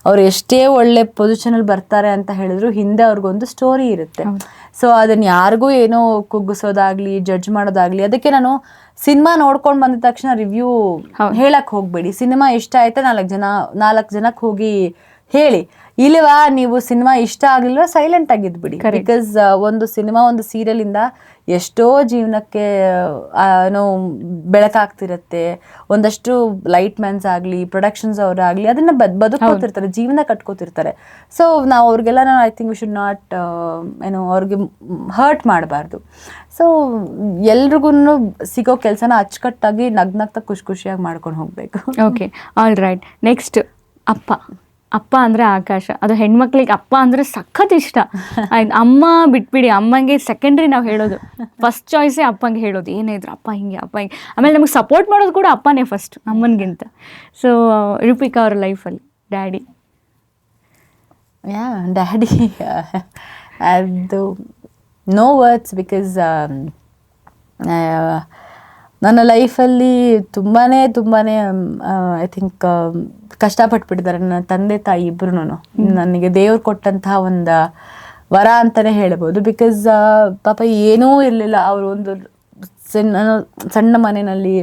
ಅವ್ರು ಎಷ್ಟೇ ಒಳ್ಳೆ ಪೊಸಿಷನಲ್ಲಿ ಬರ್ತಾರೆ ಅಂತ ಹೇಳಿದ್ರು ಹಿಂದೆ ಅವ್ರಿಗೊಂದು ಸ್ಟೋರಿ ಇರುತ್ತೆ. ಸೊ ಅದನ್ನು ಯಾರಿಗೂ ಏನೋ ಕುಗ್ಗಿಸೋದಾಗ್ಲಿ ಜಡ್ಜ್ ಮಾಡೋದಾಗ್ಲಿ, ಅದಕ್ಕೆ ನಾನು ಸಿನಿಮಾ ನೋಡ್ಕೊಂಡು ಬಂದ ತಕ್ಷಣ ರಿವ್ಯೂ ಹೇಳಕ್ಕೆ ಹೋಗಬೇಡಿ. ಸಿನಿಮಾ ಇಷ್ಟ ಆಯ್ತಾ 4 ಜನಕ್ಕೆ ಹೋಗಿ ಹೇಳಿ. ಇಲ್ವಾ ನೀವು ಸಿನಿಮಾ ಇಷ್ಟ ಆಗಲಿಲ್ವ ಸೈಲೆಂಟ್ ಆಗಿದ್ಬಿಡಿ. ಬಿಕಾಸ್ ಒಂದು ಸಿನಿಮಾ ಒಂದು ಸೀರಿಯಲಿಂದ ಎಷ್ಟೋ ಜೀವನಕ್ಕೆ ಏನೋ ಬೆಳಕಾಗ್ತಿರತ್ತೆ. ಒಂದಷ್ಟು ಲೈಟ್ ಮ್ಯಾನ್ಸ್ ಆಗಲಿ ಪ್ರೊಡಕ್ಷನ್ಸ್ ಅವರಾಗಲಿ ಅದನ್ನು ಬದುಕೋತಿರ್ತಾರೆ, ಜೀವನ ಕಟ್ಕೋತಿರ್ತಾರೆ. ಸೊ ನಾವು ಅವ್ರಿಗೆಲ್ಲ I think we should not ಏನೋ ಅವ್ರಿಗೆ ಹರ್ಟ್ ಮಾಡಬಾರ್ದು. ಸೊ ಎಲ್ರಿಗೂ ಸಿಗೋ ಕೆಲಸನ ಅಚ್ಚುಕಟ್ಟಾಗಿ ನಗ್ನಗ್ತಾ ಖುಷಿಯಾಗಿ ಮಾಡ್ಕೊಂಡು ಹೋಗಬೇಕು. Okay, all right. ನೆಕ್ಸ್ಟ್ ಅಪ್ಪ ಅಂದರೆ ಆಕಾಶ. ಅದು ಹೆಣ್ಮಕ್ಳಿಗೆ ಅಪ್ಪ ಅಂದರೆ ಸಖತ್ ಇಷ್ಟ. ಅಮ್ಮ ಬಿಟ್ಬಿಡಿ, ಅಮ್ಮಂಗೆ ಸೆಕೆಂಡ್ರಿ ನಾವು ಹೇಳೋದು. ಫಸ್ಟ್ ಚಾಯ್ಸೇ ಅಪ್ಪಂಗೆ ಹೇಳೋದು. ಏನೇ ಇದ್ರು ಅಪ್ಪ ಹಿಂಗೆ ಆಮೇಲೆ ನಮಗೆ ಸಪೋರ್ಟ್ ಮಾಡೋದು ಕೂಡ ಅಪ್ಪನೇ ಫಸ್ಟ್ ಅಮ್ಮನಿಗಿಂತ. ಸೊ ರೂಪಿಕಾ ಅವ್ರ ಲೈಫಲ್ಲಿ ಡ್ಯಾಡಿ ಅದು ನೋ ವರ್ಡ್ಸ್. ಬಿಕಾಸ್ ನನ್ನ ಲೈಫಲ್ಲಿ ತುಂಬಾ ಐ ಥಿಂಕ್ ಕಷ್ಟಪಟ್ಬಿಟ್ಟಿದ್ದಾರೆ ನನ್ನ ತಂದೆ ತಾಯಿ ಇಬ್ರು. ನನಗೆ ದೇವ್ರು ಕೊಟ್ಟಂತಹ ಒಂದು ವರ ಅಂತಲೇ ಹೇಳ್ಬೋದು. ಬಿಕಾಸ್ ಪಾಪ ಏನೂ ಇರಲಿಲ್ಲ. ಅವರು ಒಂದು ಸಣ್ಣ ಮನೆಯಲ್ಲಿ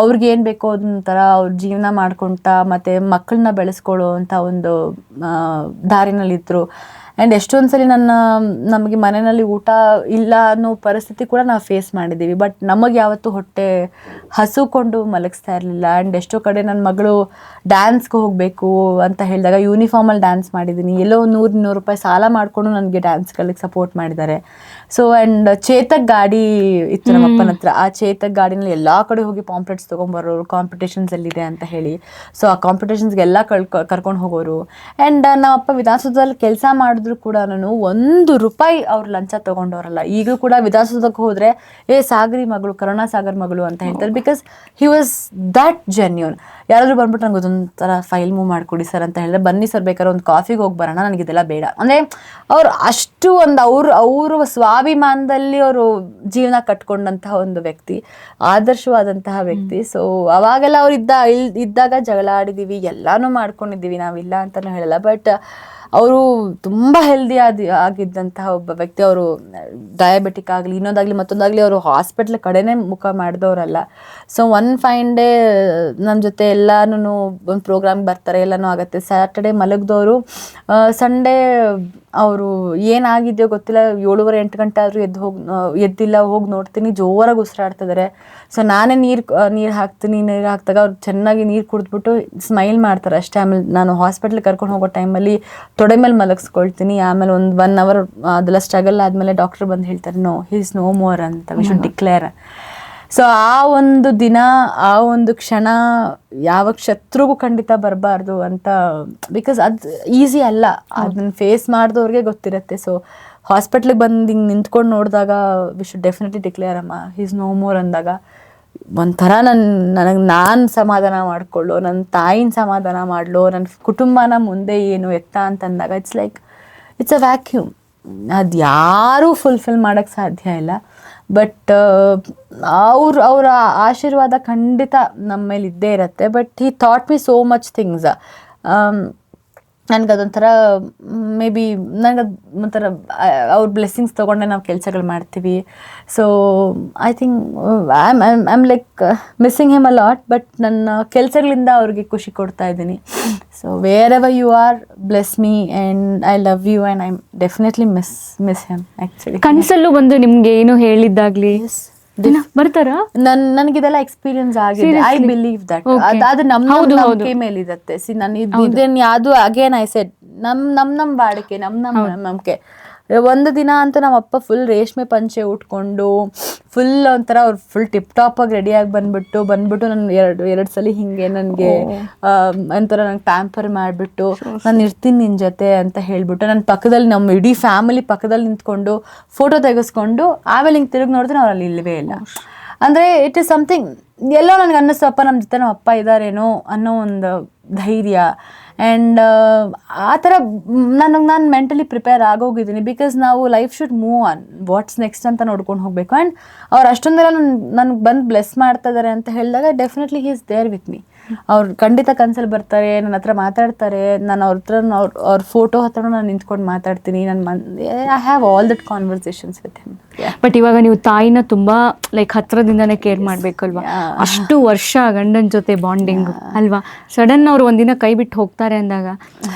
ಅವ್ರಿಗೆ ಏನು ಬೇಕೋ ಅದೊಂಥರ ಅವ್ರ ಜೀವನ ಮಾಡ್ಕೊಳ್ತಾ ಮತ್ತು ಮಕ್ಕಳನ್ನ ಬೆಳೆಸ್ಕೊಳ್ಳೋ ಅಂಥ ಒಂದು ದಾರಿನಲ್ಲಿದ್ದರು. ಆ್ಯಂಡ್ ಎಷ್ಟೊಂದು ಸಲ ನಮಗೆ ಮನೆಯಲ್ಲಿ ಊಟ ಇಲ್ಲ ಅನ್ನೋ ಪರಿಸ್ಥಿತಿ ಕೂಡ ನಾವು ಫೇಸ್ ಮಾಡಿದ್ದೀವಿ. ಬಟ್ ನಮಗೆ ಯಾವತ್ತೂ ಹೊಟ್ಟೆ ಹಸುಕೊಂಡು ಮಲಗಿಸ್ತಾ ಇರಲಿಲ್ಲ. ಆ್ಯಂಡ್ ಎಷ್ಟೋ ಕಡೆ ನನ್ನ ಮಗಳು ಡ್ಯಾನ್ಸ್ಗೆ ಹೋಗಬೇಕು ಅಂತ ಹೇಳಿದಾಗ ಯೂನಿಫಾರ್ಮಲ್ಲಿ ಡ್ಯಾನ್ಸ್ ಮಾಡಿದ್ದೀನಿ. ಎಲ್ಲೋ 100-200 ರೂಪಾಯಿ ಸಾಲ ಮಾಡಿಕೊಂಡು ನನಗೆ ಡ್ಯಾನ್ಸ್ಗಳಿಗೆ ಸಪೋರ್ಟ್ ಮಾಡಿದ್ದಾರೆ. ಸೊ ಆ್ಯಂಡ್ ಚೇತಕ್ ಗಾಡಿ ಇತ್ತು ನಮ್ಮ ಅಪ್ಪನ ಹತ್ರ. ಆ ಚೇತಕ್ ಗಾಡಿನಲ್ಲಿ ಎಲ್ಲ ಕಡೆ ಹೋಗಿ ಪಾಂಪ್ಲೆಟ್ಸ್ ತೊಗೊಂಬರೋರು, ಕಾಂಪಿಟೇಷನ್ಸಲ್ಲಿದೆ ಅಂತ ಹೇಳಿ. ಸೊ ಆ ಕಾಂಪಿಟೇಷನ್ಸ್ಗೆಲ್ಲ ಕರ್ಕೊಂಡು ಹೋಗೋರು. ಆ್ಯಂಡ್ ನಮ್ಮಪ್ಪ ವಿಧಾನಸೌಧದಲ್ಲಿ ಕೆಲಸ ಮಾಡಿದ್ರು ಮಾಡಿದ್ರು ಕೂಡ ₹1 ಅವ್ರು ಲಂಚ ತಗೊಂಡವರಲ್ಲ. ಈಗಲೂ ಕೂಡ ವಿಧಾನಸೌಧಕ್ಕೆ ಹೋದ್ರೆ ಸಾಗರಿ ಮಗಳು, ಕರುಣಾ ಸಾಗರ್ ಮಗಳು ಅಂತ ಹೇಳ್ತಾರೆ. Because he was that genuine. ಯಾರಾದ್ರೂ ಬಂದ್ಬಿಟ್ಟು ನನಗೆ ಅದೊಂಥರ ಫೈಲ್ ಮೂವ್ ಮಾಡ್ಕೊಡಿ ಸರ್ ಅಂತ ಹೇಳಿದ್ರೆ, ಬನ್ನಿ ಸರ್ ಬೇಕಾದ್ರೆ ಒಂದು ಕಾಫಿಗೆ ಹೋಗಿ ಬರೋಣ, ನನಗೆ ಇದೆಲ್ಲ ಬೇಡ. ಅಂದರೆ ಅವ್ರು ಅಷ್ಟು ಒಂದು ಅವರು ಸ್ವಾಭಿಮಾನದಲ್ಲಿ ಅವರು ಜೀವನ ಕಟ್ಕೊಂಡಂತಹ ಒಂದು ವ್ಯಕ್ತಿ, ಆದರ್ಶವಾದಂತಹ ವ್ಯಕ್ತಿ. ಸೊ ಅವಾಗೆಲ್ಲ ಅವ್ರು ಇದ್ದಾಗ ಜಗಳ ಆಡಿದ್ದೀವಿ, ಎಲ್ಲಾನು ಮಾಡ್ಕೊಂಡಿದ್ದೀವಿ, ನಾವಿಲ್ಲ ಅಂತಾನು ಹೇಳಲ್ಲ. ಬಟ್ ಅವರು ತುಂಬ ಹೆಲ್ದಿ ಆಗಿದ್ದಂತಹ ಒಬ್ಬ ವ್ಯಕ್ತಿ. ಅವರು ಡಯಾಬಿಟಿಕ್ ಆಗಲಿ, ಇನ್ನೊಂದಾಗಲಿ ಮತ್ತೊಂದಾಗಲಿ, ಅವರು ಹಾಸ್ಪಿಟ್ಲ್ ಕಡೆನೇ ಮುಖ ಮಾಡಿದವರಲ್ಲ. ಸೊ ಒನ್ ಫೈನ್ ಡೇ ನಮ್ಮ ಜೊತೆ ಎಲ್ಲಾನು ಒಂದು ಪ್ರೋಗ್ರಾಮ್ ಬರ್ತಾರೆ, ಎಲ್ಲನೂ ಆಗುತ್ತೆ. ಸ್ಯಾಟರ್ಡೆ ಮಲಗಿದವರು ಸಂಡೇ ಅವರು ಏನಾಗಿದೆಯೋ ಗೊತ್ತಿಲ್ಲ, 7:30-8 ಗಂಟೆ ಆದರೂ ಎದ್ದಿಲ್ಲ. ಹೋಗಿ ನೋಡ್ತೀನಿ, ಜೋರಾಗಿ ಉಸಿರಾಡ್ತಿದ್ದಾರೆ. ಸೊ ನಾನೇ ನೀರು ಹಾಕ್ತೀನಿ. ನೀರು ಹಾಕಿದಾಗ ಅವ್ರು ಚೆನ್ನಾಗಿ ನೀರು ಕುಡಿದ್ಬಿಟ್ಟು ಸ್ಮೈಲ್ ಮಾಡ್ತಾರೆ ಅಷ್ಟೇ. ಆಮೇಲೆ ನಾನು ಹಾಸ್ಪಿಟ್ಲಿಗೆ ಕರ್ಕೊಂಡು ಹೋಗೋ ಟೈಮಲ್ಲಿ ತೊಡೆ ಮೇಲೆ ಮಲಗಿಸ್ಕೊಳ್ತೀನಿ. ಆಮೇಲೆ ಒಂದು 1 hour ಅದೆಲ್ಲ ಸ್ಟ್ರಗಲ್ ಆದಮೇಲೆ ಡಾಕ್ಟರ್ ಬಂದು ಹೇಳ್ತಾರೆ, no he is no more ಅಂತ, ವಿ ಶುಡ್ ಡಿಕ್ಲೇರ್. ಸೊ ಆ ಒಂದು ದಿನ, ಆ ಒಂದು ಕ್ಷಣ ಯಾವ ಶತ್ರುಗೂ ಖಂಡಿತ ಬರಬಾರ್ದು ಅಂತ. ಬಿಕಾಸ್ ಅದು ಈಸಿ ಅಲ್ಲ, ಅದನ್ನ ಫೇಸ್ ಮಾಡಿದವ್ರಿಗೆ ಗೊತ್ತಿರುತ್ತೆ. ಸೊ ಹಾಸ್ಪಿಟ್ಲಿಗೆ ಬಂದು ಹಿಂಗೆ ನಿಂತ್ಕೊಂಡು ನೋಡಿದಾಗ ವಿ ಶುಡ್ ಡೆಫಿನೆಟ್ಲಿ ಡಿಕ್ಲೇರ್ ಅಮ್ಮ ಹಿ ಇಸ್ ನೋ ಮೋರ್ ಅಂದಾಗ ಒಂಥರ ನಾನು ಸಮಾಧಾನ ಮಾಡಿಕೊಳ್ಳೋ, ನನ್ನ ತಾಯಿನ ಸಮಾಧಾನ ಮಾಡಲೋ, ನನ್ನ ಕುಟುಂಬನ ಮುಂದೆ ಏನು ಎತ್ತ ಅಂತಂದಾಗ ಇಟ್ಸ್ ಅ ವ್ಯಾಕ್ಯೂಮ್. ಅದು ಯಾರೂ ಫುಲ್ಫಿಲ್ ಮಾಡೋಕ್ಕೆ ಸಾಧ್ಯ ಇಲ್ಲ. ಬಟ್ ಅವರ ಆಶೀರ್ವಾದ ಖಂಡಿತ ನಮ್ಮ ಮೇಲೆ ಇದ್ದೇ ಇರುತ್ತೆ. But he thought me so much things. ನನಗದೊಂಥರ ಮೇ ಬಿ ಒಂಥರ ಅವ್ರ ಬ್ಲೆಸ್ಸಿಂಗ್ಸ್ ತೊಗೊಂಡೆ ನಾವು ಕೆಲಸಗಳು ಮಾಡ್ತೀವಿ. So I think I am like missing him a lot. But ನನ್ನ ಕೆಲಸಗಳಿಂದ ಅವ್ರಿಗೆ ಖುಷಿ ಕೊಡ್ತಾ ಇದ್ದೀನಿ. So wherever you are, bless me and I love you and I definitely miss him. Actually ಕನಸಲ್ಲೂ ಬಂದು ನಿಮ್ಗೆ ಏನು ಹೇಳಿದ್ದಾಗ್ಲಿ ಬರ್ತಾರಾ? ನನಗಿದೆಲ್ಲ ಎಕ್ಸ್ಪೀರಿಯನ್ಸ್ ಆಗಿದೆ. ಐ ಬಿಲೀವ್ ದಟ್ ಅದು ನಮ್ಮ ನಂಬಿಕೆ ಮೇಲೆ ಇರುತ್ತೆ. ಇದೇನು ಯಾವುದು ಅಗೇನ್ ಐ ಸೆಡ್ ನಮ್ಮ ಬಾಡಿಕೆ, ನಮ್ಮ ನಂಬಿಕೆ. ಒಂದು ದಿನ ಅಂತೂ ನಮ್ಮ ಅಪ್ಪ ಫುಲ್ ರೇಷ್ಮೆ ಪಂಚೆ ಉಟ್ಕೊಂಡು ಫುಲ್ ಒಂಥರ ಅವ್ರು ಫುಲ್ ಟಿಪ್ ಟಾಪ್ ಆಗಿ ರೆಡಿಯಾಗಿ ಬಂದ್ಬಿಟ್ಟು ನಾನು ಎರಡು ಸಲ ಹಿಂಗೆ ನನಗೆ ಒಂಥರ ನಂಗೆ ಪ್ಯಾಂಪರ್ ಮಾಡಿಬಿಟ್ಟು ನಾನು ಇರ್ತೀನಿ ನಿನ್ನ ಜೊತೆ ಅಂತ ಹೇಳ್ಬಿಟ್ಟು ನನ್ನ ಪಕ್ಕದಲ್ಲಿ, ನಮ್ಮ ಇಡೀ ಫ್ಯಾಮಿಲಿ ಪಕ್ಕದಲ್ಲಿ ನಿಂತ್ಕೊಂಡು ಫೋಟೋ ತೆಗೆಸ್ಕೊಂಡು ಆಮೇಲೆ ಹಿಂಗೆ ತಿರುಗಿ ನೋಡಿದ್ರೆ ಅವ್ರು ಅಲ್ಲಿ ಇಲ್ಲವೇ ಇಲ್ಲ. ಅಂದರೆ ಇಟ್ ಈಸ್ ಸಮಥಿಂಗ್ ಎಲ್ಲೋ ನನಗೆ ಅನ್ನಿಸ್ತಪ್ಪ ನಮ್ಮ ಜೊತೆ ನಮ್ಮ ಅಪ್ಪ ಇದ್ದಾರೇನೋ ಅನ್ನೋ ಒಂದು ಧೈರ್ಯ. ಆ್ಯಂಡ್ ಆ ಥರ ನಾನು ಮೆಂಟಲಿ ಪ್ರಿಪೇರ್ ಆಗೋಗಿದ್ದೀನಿ. ಬಿಕಾಸ್ ನಾವು life should move on, what's next ಅಂತ ನೋಡ್ಕೊಂಡು ಹೋಗಬೇಕು. ಆ್ಯಂಡ್ ಅವ್ರು ಅಷ್ಟೊಂದೆಲ್ಲ ನನಗೆ ಬಂದು ಬ್ಲೆಸ್ ಮಾಡ್ತಾ ಇದ್ದಾರೆ ಅಂತ ಹೇಳಿದಾಗ definitely he is there with me. ಅವ್ರು ಖಂಡಿತ ಕನ್ಸಲ್ಲಿ ಬರ್ತಾರೆ, ನನ್ನ ಹತ್ರ ಮಾತಾಡ್ತಾರೆ. ನಾನು ಅವ್ರ ಹತ್ರ ಅವ್ರ ಫೋಟೋ ಹತ್ರ ನಾನು ನಿಂತ್ಕೊಂಡು ಮಾತಾಡ್ತೀನಿ. I have all that conversations with him. But ಇವಾಗ ನೀವು ತಾಯಿನ ತುಂಬಾ ಹತ್ರದಿಂದಾನೇ ಕೇರ್ ಮಾಡ್ಬೇಕಲ್ವಾ? ಅಷ್ಟು ವರ್ಷ ಗಂಡನ ಜೊತೆ ಬಾಂಡಿಂಗ್ ಅಲ್ವಾ? ಸಡನ್ ಅವ್ರು ಒಂದಿನ ಕೈ ಬಿಟ್ಟು ಹೋಗ್ತಾರೆ ಅಂದಾಗ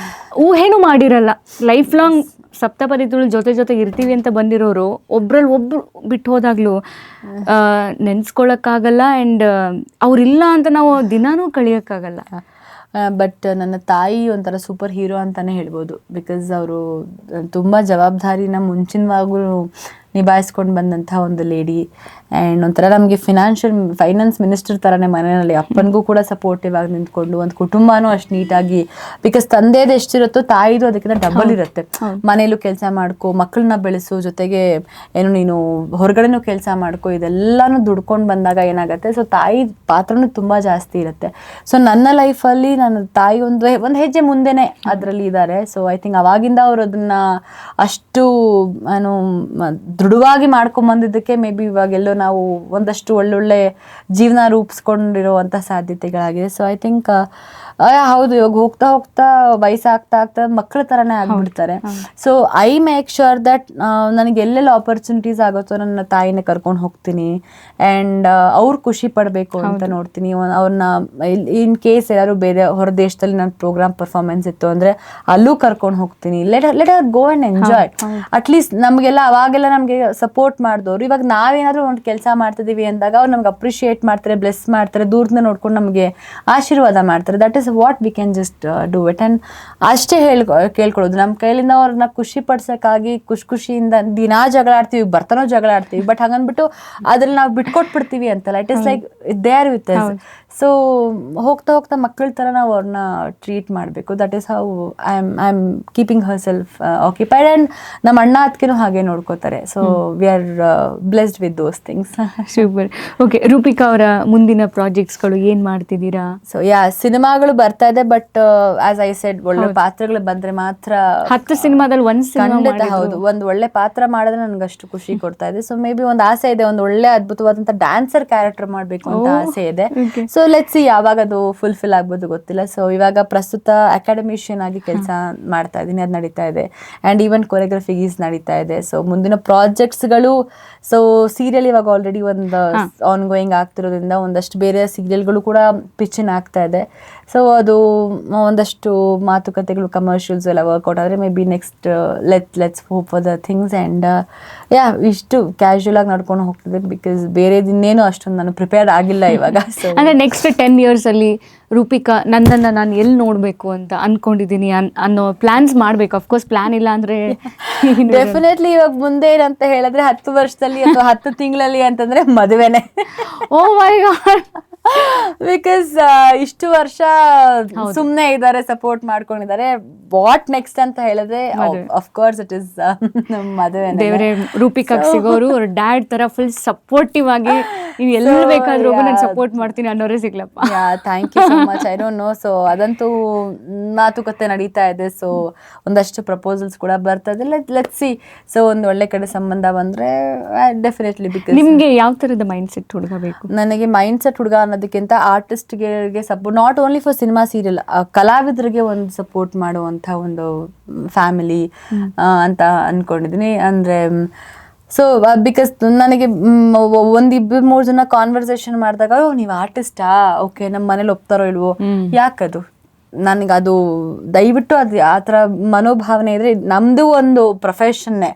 ಊಹೇನು ಮಾಡಿರಲ್ಲ. ಲೈಫ್ ಲಾಂಗ್ ಸಪ್ತಪದಿಗಳು ಜೊತೆ ಇರ್ತೀವಿ ಅಂತ ಬಂದಿರೋರು ಒಬ್ರು ಬಿಟ್ಟು ಹೋದಾಗ್ಲೂ ನೆನ್ಸ್ಕೊಳಕ್ಕಾಗಲ್ಲ. ಆ್ಯಂಡ್ ಅವ್ರಿಲ್ಲ ಅಂತ ನಾವು ದಿನಾನೂ ಕಳಿಯೋಕ್ಕಾಗಲ್ಲ. ಬಟ್ ನನ್ನ ತಾಯಿ ಒಂಥರ ಸೂಪರ್ ಹೀರೋ ಅಂತಲೇ ಹೇಳ್ಬೋದು. ಬಿಕಾಸ್ ಅವರು ತುಂಬ ಜವಾಬ್ದಾರಿನ ಮುಂಚಿನವಾಗೂ ನಿಭಾಯಿಸ್ಕೊಂಡು ಬಂದಂಥ ಒಂದು ಲೇಡಿ. ಆ್ಯಂಡ್ ಒಂಥರ ನಮಗೆ ಫೈನಾನ್ಸ್ ಮಿನಿಸ್ಟರ್ ಥರನೇ ಮನೆಯಲ್ಲಿ. ಅಪ್ಪನಿಗೂ ಕೂಡ ಸಪೋರ್ಟಿವ್ ಆಗಿ ನಿಂತ್ಕೊಂಡು ಒಂದು ಕುಟುಂಬನೂ ಅಷ್ಟು ನೀಟಾಗಿ, ಬಿಕಾಸ್ ತಂದೆದು ಎಷ್ಟಿರುತ್ತೋ ತಾಯಿದು ಅದಕ್ಕಿಂತ ಡಬಲ್ ಇರುತ್ತೆ. ಮನೇಲೂ ಕೆಲಸ ಮಾಡ್ಕೊ, ಮಕ್ಕಳನ್ನ ಬೆಳೆಸು, ಜೊತೆಗೆ ನೀನು ಹೊರಗಡೆನೂ ಕೆಲಸ ಮಾಡ್ಕೊ, ಇದೆಲ್ಲನೂ ದುಡ್ಕೊಂಡು ಬಂದಾಗ ಏನಾಗುತ್ತೆ, ಸೊ ತಾಯಿ ಪಾತ್ರನೂ ತುಂಬ ಜಾಸ್ತಿ ಇರುತ್ತೆ. ಸೊ ನನ್ನ ಲೈಫಲ್ಲಿ ನನ್ನ ತಾಯಿ ಒಂದು ಹೆಜ್ಜೆ ಮುಂದೆನೇ ಅದರಲ್ಲಿ ಇದ್ದಾರೆ. ಸೊ ಐ ಥಿಂಕ್ ಅವಾಗಿಂದ ಅವರು ಅದನ್ನು ಅಷ್ಟು ದೃಢವಾಗಿ ಮಾಡ್ಕೊಂಬಂದಿದ್ದಕ್ಕೆ ಮೇ ಬಿ ಇವಾಗೆಲ್ಲೋ ನಾವು ಒಂದಷ್ಟು ಒಳ್ಳೊಳ್ಳೆ ಜೀವನ ರೂಪಿಸ್ಕೊಂಡಿರೋವಂಥ ಸಾಧ್ಯತೆಗಳಾಗಿದೆ. ಸೊ ಐ ಥಿಂಕ್ ಹೌದು, ಇವಾಗ ಹೋಗ್ತಾ ವಯಸ್ಸಾಗ್ತಾ ಮಕ್ಕಳ ಥರನೇ ಆಗ್ಬಿಡ್ತಾರೆ. So I make sure that ನನಗೆ ಎಲ್ಲೆಲ್ಲ ಆಪರ್ಚುನಿಟೀಸ್ ಆಗುತ್ತೋ ನನ್ನ ತಾಯಿನ ಕರ್ಕೊಂಡು ಹೋಗ್ತೀನಿ. ಆ್ಯಂಡ್ ಅವ್ರು ಖುಷಿ ಪಡಬೇಕು ಅಂತ ನೋಡ್ತೀನಿ. ಅವ್ರನ್ನ ಇನ್ ಕೇಸ್ ಯಾರು ಬೇರೆ ಹೊರ ದೇಶದಲ್ಲಿ ನನ್ನ ಪ್ರೋಗ್ರಾಮ್ ಪರ್ಫಾರ್ಮೆನ್ಸ್ ಇತ್ತು ಅಂದರೆ ಅಲ್ಲೂ ಕರ್ಕೊಂಡು ಹೋಗ್ತೀನಿ. ಲೆಟ್ ಅವರ್ ಗೋ ಆ್ಯಂಡ್ ಎಂಜಾಯ್. ಅಟ್ಲೀಸ್ಟ್ ನಮಗೆಲ್ಲ ಅವಾಗೆಲ್ಲ ನಮಗೆ ಸಪೋರ್ಟ್ ಮಾಡಿದವರು ಇವಾಗ ನಾವೇನಾದರೂ ಒಂದು ಕೆಲಸ ಮಾಡ್ತಿದ್ದೀವಿ ಅಂದಾಗ ಅವ್ರು ನಮ್ಗೆ ಅಪ್ರಿಷಿಯೇಟ್ ಮಾಡ್ತಾರೆ, ಬ್ಲೆಸ್ ಮಾಡ್ತಾರೆ, ದೂರದಿಂದ ನೋಡ್ಕೊಂಡು ನಮಗೆ ಆಶೀರ್ವಾದ ಮಾಡ್ತಾರೆ. That is is what we can just do it. And ಅಷ್ಟೇ ಕೇಳ್ಕೊಳ್ಳೋದು, ನಮ್ಮ ಕೈಲಿಂದ ಅವ್ರನ್ನ ಖುಷಿ ಪಡ್ಸೋಕ್ಕಾಗಿ ಖುಷಿಯಿಂದ ದಿನಾ ಜಗಳ ಆಡ್ತೀವಿ, ಬರ್ತಾನೋ ಜಗಳ ಆಡ್ತೀವಿ, ಬಟ್ ಹಂಗನ್ಬಿಟ್ಟು ಅದ್ರಲ್ಲಿ ನಾವು ಬಿಟ್ಕೊಟ್ಬಿಡ್ತೀವಿ ಅಂತಲ್ಲ. It is like they are with us. So ಹೋಗ್ತಾ ಹೋಗ್ತಾ ಮಕ್ಕಳ ಥರ ನಾವು ಅವ್ರನ್ನ ಟ್ರೀಟ್ ಮಾಡಬೇಕು. That is how I am keeping herself occupied. And ನಮ್ಮ ಅಣ್ಣ ಅದಕ್ಕೂ ಹಾಗೆ ನೋಡ್ಕೋತಾರೆ. So we are blessed with those things. Super. Okay, Rupika ಅವರ ಮುಂದಿನ ಪ್ರಾಜೆಕ್ಟ್ಸ್ಗಳು ಏನು ಮಾಡ್ತಿದ್ದೀರಾ? ಸೊ ಸಿನಿಮಾಗಳು ಬರ್ತಾ ಇದೆ, ಬಟ್ ಆಸ್ ಐ ಸೆಡ್ ಒಳ್ಳೆ ಪಾತ್ರಗಳು ಬಂದ್ರೆ ಮಾತ್ರ. 10 ಸಿನಿಮಾದಲ್ಲಿ ಒಂದು ಖಂಡಿತ ಹೌದು, ಒಂದು ಒಳ್ಳೆ ಪಾತ್ರ ಮಾಡಿದ್ರೆ ನನ್ಗೆ ಅಷ್ಟು ಖುಷಿ ಕೊಡ್ತಾ ಇದೆ. ಸೊ ಮೇ ಬಿ ಒಂದು ಆಸೆ ಇದೆ, ಒಂದು ಒಳ್ಳೆ ಅದ್ಭುತವಾದಂತ ಡ್ಯಾನ್ಸರ್ ಕ್ಯಾರೆಕ್ಟರ್ ಮಾಡ್ಬೇಕು ಅಂತ ಆಸೆ ಇದೆ. ಸೊ ಲೆಟ್ಸ್ ಸಿ ಯಾವಾಗ ಅದು ಫುಲ್ಫಿಲ್ ಆಗ್ಬೋದು ಗೊತ್ತಿಲ್ಲ. ಸೊ ಇವಾಗ ಪ್ರಸ್ತುತ ಅಕಾಡೆಮಿಷಿಯನ್ ಆಗಿ ಕೆಲಸ ಮಾಡ್ತಾ ಇದ್ದೀನಿ, ಅದು ನಡೀತಾ ಇದೆ. ಆ್ಯಂಡ್ ಈವನ್ ಕೊರಿಯೋಗ್ರಫೀಸ್ ನಡೀತಾ ಇದೆ. ಸೊ ಮುಂದಿನ ಪ್ರಾಜೆಕ್ಟ್ಸ್ಗಳು, ಸೊ ಸೀರಿಯಲ್ ಇವಾಗ ಆಲ್ರೆಡಿ ಒಂದು ಆನ್ ಗೋಯಿಂಗ್ ಆಗ್ತಿರೋದ್ರಿಂದ ಒಂದಷ್ಟು ಬೇರೆ ಸೀರಿಯಲ್ಗಳು ಕೂಡ ಪಿಚ್ಚಿನ್ ಆಗ್ತಾ ಇದೆ. ಸೊ ಅದು ಒಂದಷ್ಟು ಮಾತುಕತೆಗಳು, ಕಮರ್ಷಿಯಲ್ಸ್ ಎಲ್ಲ ವರ್ಕೌಟ್ ಆದರೆ may be next let's hope for the things. And ಇಷ್ಟು ಕ್ಯಾಶುಯಲ್ ಆಗಿ ನಡ್ಕೊಂಡು ಹೋಗ್ತಿದೆ, ಬಿಕಾಸ್ ಬೇರೆದಿನ್ನೇನು ಅಷ್ಟೊಂದು ನಾನು ಪ್ರಿಪೇರ್ಡ್ ಆಗಿಲ್ಲ ಇವಾಗ. ಸೊ ಅಂದರೆ ನೆಕ್ಸ್ಟ್ 10 years ಅಲ್ಲಿ ರೂಪಿಕಾ ನನ್ನನ್ನು ನಾನು ಎಲ್ಲಿ ನೋಡಬೇಕು ಅಂತ ಅನ್ಕೊಂಡಿದ್ದೀನಿ ಅನ್ನೋ ಪ್ಲಾನ್ಸ್ ಮಾಡಬೇಕು. ಅಫ್ಕೋರ್ಸ್ ಪ್ಲಾನ್ ಇಲ್ಲ ಅಂದರೆ ಡೆಫಿನೆಟ್ಲಿ ಇವಾಗ ಮುಂದೆ ಏನಂತ ಹೇಳಿದ್ರೆ 10 ವರ್ಷದಲ್ಲಿ ಅಥವಾ 10 ತಿಂಗಳಲ್ಲಿ ಅಂತಂದ್ರೆ ಮದುವೆನೆ. ಓ ಮೈ ಗಾಡ್. ಬಿಕಾಸ್ ಇಷ್ಟು ವರ್ಷ ಸುಮ್ನೆ ಇದ್ದಾರೆ, ಸಪೋರ್ಟ್ ಮಾಡ್ಕೊಂಡಿದ್ದಾರೆ. ವಾಟ್ ನೆಕ್ಸ್ಟ್ ಅಂತ ಹೇಳಿದ್ರೆ ಅಫ್ಕೋರ್ಸ್ ಇಟ್ ಇಸ್ ಮದುವೆ. ದೇವರೇ, ರೂಪಿಕಾ ಸಿಗೋರು ಅವ್ರ ಡ್ಯಾಡ್ ತರ ಫುಲ್ ಸಪೋರ್ಟಿವ್ ಆಗಿ ನೀವು ಎಲ್ಲಿ ಬೇಕಾದ್ರೂ ನಾನು ಸಪೋರ್ಟ್ ಮಾಡ್ತೀನಿ ಅನ್ನೋರೇ ಸಿಗ್ಲಪ್ಪ. Thank you so much. I don't know. So ಅದಂತೂ ಮಾತುಕತೆ ನಡೀತಾ ಇದೆ. ಸೊ ಒಂದಷ್ಟು ಪ್ರಪೋಸಲ್ಸ್ ಕೂಡ ಬರ್ತಾ ಇದೆ. Let's see. ಸೊ ಒಂದು ಒಳ್ಳೆ ಕಡೆ ಸಂಬಂಧ ಬಂದ್ರೆ ಡೆಫಿನೆಟ್ಲಿ. ಬಿಕಾಸ್ ನಿಮ್ಗೆ ಯಾವ ತರದ ಮೈಂಡ್ ಸೆಟ್ ಹುಡುಗ ಬೇಕು? ನನಗೆ ಮೈಂಡ್ ಸೆಟ್ ಹುಡುಗ ಅನ್ನೋದಕ್ಕಿಂತ ಆರ್ಟಿಸ್ಟ್ಗೆ support, not only for cinema serial, ಕಲಾವಿದರಿಗೆ ಒಂದು ಸಪೋರ್ಟ್ ಮಾಡುವಂಥ ಒಂದು ಫ್ಯಾಮಿಲಿ ಅಂತ ಅನ್ಕೊಂಡಿದ್ದೀನಿ. ಅಂದರೆ ಸೊ ಬಿಕಾಸ್ ನನಗೆ 1-2-3 ಜನ ಕಾನ್ವರ್ಸೇಷನ್ ಮಾಡಿದಾಗ ನೀವು ಆರ್ಟಿಸ್ಟಾ, ಓಕೆ, ನಮ್ಮ ಮನೇಲಿ ಒಪ್ತಾರೋ ಇಲ್ವೋ, ಯಾಕದು ನನಗೆ ಅದು ದಯವಿಟ್ಟು ಅದು ಆ ಥರ ಮನೋಭಾವನೆ ಇದ್ರೆ ನಮ್ಮದು ಒಂದು ಪ್ರೊಫೆಷನ್ನೇ.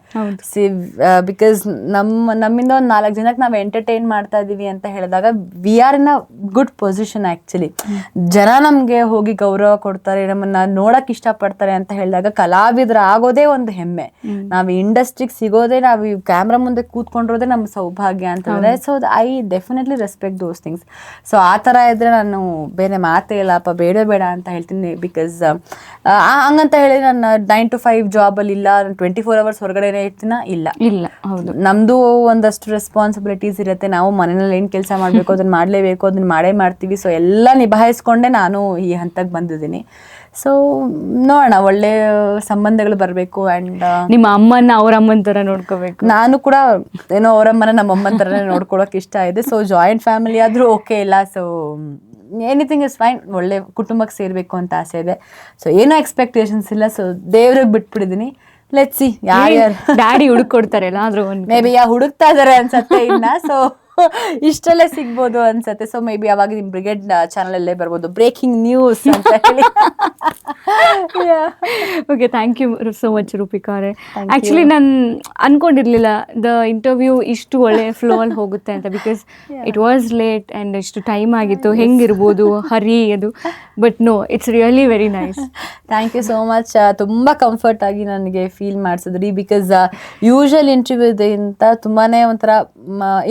ಬಿಕಾಸ್ ನಮ್ಮಿಂದ ಒಂದು 4 ಜನಕ್ಕೆ ನಾವು ಎಂಟರ್ಟೈನ್ ಮಾಡ್ತಾ ಇದ್ದೀವಿ ಅಂತ ಹೇಳಿದಾಗ we are in a good position. Actually ಜನ ನಮಗೆ ಹೋಗಿ ಗೌರವ ಕೊಡ್ತಾರೆ, ನಮ್ಮನ್ನ ನೋಡಕ್ ಇಷ್ಟಪಡ್ತಾರೆ ಅಂತ ಹೇಳಿದಾಗ ಕಲಾವಿದ್ರ ಆಗೋದೇ ಒಂದು ಹೆಮ್ಮೆ. ನಾವು ಇಂಡಸ್ಟ್ರಿಗೆ ಸಿಗೋದೇ, ನಾವು ಈ ಕ್ಯಾಮ್ರಾ ಮುಂದೆ ಕೂತ್ಕೊಂಡಿರೋದೇ ನಮ್ಮ ಸೌಭಾಗ್ಯ ಅಂತಂದ್ರೆ. So I definitely respect those things. So ಆ ಥರ ಇದ್ರೆ ನಾನು ಬೇರೆ ಮಾತೇ ಇಲ್ಲಪ್ಪ, ಬೇಡ ಅಂತ ಹೇಳ್ತೀನಿ. ಬಿಕಾಸ್ ಹಂಗಂತ ಹೇಳಿ ನಾನು 9 to 5 ಜಾಬಲ್ಲಿ ಇಲ್ಲ, 24 hours ಹೊರಗಡೆನೇ ಇರ್ತೀನ, ಇಲ್ಲ. ಹೌದು, ನಮ್ದು ಒಂದಷ್ಟು ರೆಸ್ಪಾನ್ಸಿಬಿಲಿಟೀಸ್ ಇರುತ್ತೆ. ನಾವು ಮನೆಯಲ್ಲಿ ಏನು ಕೆಲಸ ಮಾಡಬೇಕು ಅದನ್ನ ಮಾಡಲೇಬೇಕು, ಅದನ್ನ ಮಾಡ್ತೀವಿ. ಸೊ ಎಲ್ಲ ನಿಭಾಯಿಸ್ಕೊಂಡೆ ನಾನು ಈ ಹಂತಕ್ಕೆ ಬಂದಿದ್ದೀನಿ. ಸೊ ನೋಡೋಣ, ಒಳ್ಳೆ ಸಂಬಂಧಗಳು ಬರಬೇಕು. ಆ್ಯಂಡ್ ನಿಮ್ಮ ಅಮ್ಮನ ಅವ್ರ ಅಮ್ಮನ ಥರ ನೋಡ್ಕೋಬೇಕು. ನಾನು ಕೂಡ ಏನೋ ಅವರಮ್ಮನ ನಮ್ಮ ಅಮ್ಮನ ಥರನೇ ನೋಡ್ಕೊಳಕ್ಕೆ ಇಷ್ಟ ಇದೆ. ಸೊ ಜಾಯಿಂಟ್ ಫ್ಯಾಮಿಲಿ ಆದರೂ ಓಕೆ ಇಲ್ಲ. So anything is fine. ಒಳ್ಳೆ ಕುಟುಂಬಕ್ಕೆ ಸೇರಬೇಕು ಅಂತ ಆಸೆ ಇದೆ. ಸೊ ಏನೋ ಎಕ್ಸ್ಪೆಕ್ಟೇಷನ್ಸ್ ಇಲ್ಲ. ಸೊ ದೇವ್ರಿಗೆ ಬಿಟ್ಬಿಟ್ಟಿದ್ದೀನಿ. ಲೆಟ್ಸ್ ಸಿ ಯಾರು ಡ್ಯಾಡಿ ಹುಡುಕೊಡ್ತಾರೆ ಎಲ್ಲಾದ್ರೂ ಮೇ ಬಿ ಹುಡುಕ್ತಾ ಇದಾರೆ ಅನ್ಸತ್ತೆ ಇನ್ನ. ಸೊ ಇಷ್ಟಲ್ಲೇ ಸಿಗ್ಬೋದು ಅನ್ಸತ್ತೆ. ಸೊ ಮೇ ಬಿ ಅವಾಗ ನಿಮ್ ಬ್ರಿಗೇಡ್ ಚಾನಲ್ ಅಲ್ಲೇ ಬರ್ಬೋದು, ಬ್ರೇಕಿಂಗ್ ನ್ಯೂಸ್ ಅಂತ ಹೇಳಿ. Okay, thank you so much Rupika ಅವರೇ. ಆ್ಯಕ್ಚುಲಿ ನಾನು ಅನ್ಕೊಂಡಿರ್ಲಿಲ್ಲ ದ ಇಂಟರ್ವ್ಯೂ ಇಷ್ಟು ಒಳ್ಳೆ ಫ್ಲೋ ಅಲ್ಲಿ ಹೋಗುತ್ತೆ ಅಂತ. Because it was late and ಇಷ್ಟು ಟೈಮ್ ಆಗಿತ್ತು, ಹೆಂಗಿರ್ಬೋದು ಹರಿ ಅದು. But no, it's really very nice. Thank you so much. ತುಂಬ ಕಂಫರ್ಟ್ ಆಗಿ ನನಗೆ ಫೀಲ್ ಮಾಡಿಸಿದ್ರಿ. ಬಿಕಾಸ್ ಯೂಶುವಲ್ ಇಂಟರ್ವ್ಯೂಗಿಂತ ತುಂಬಾ ಒಂಥರ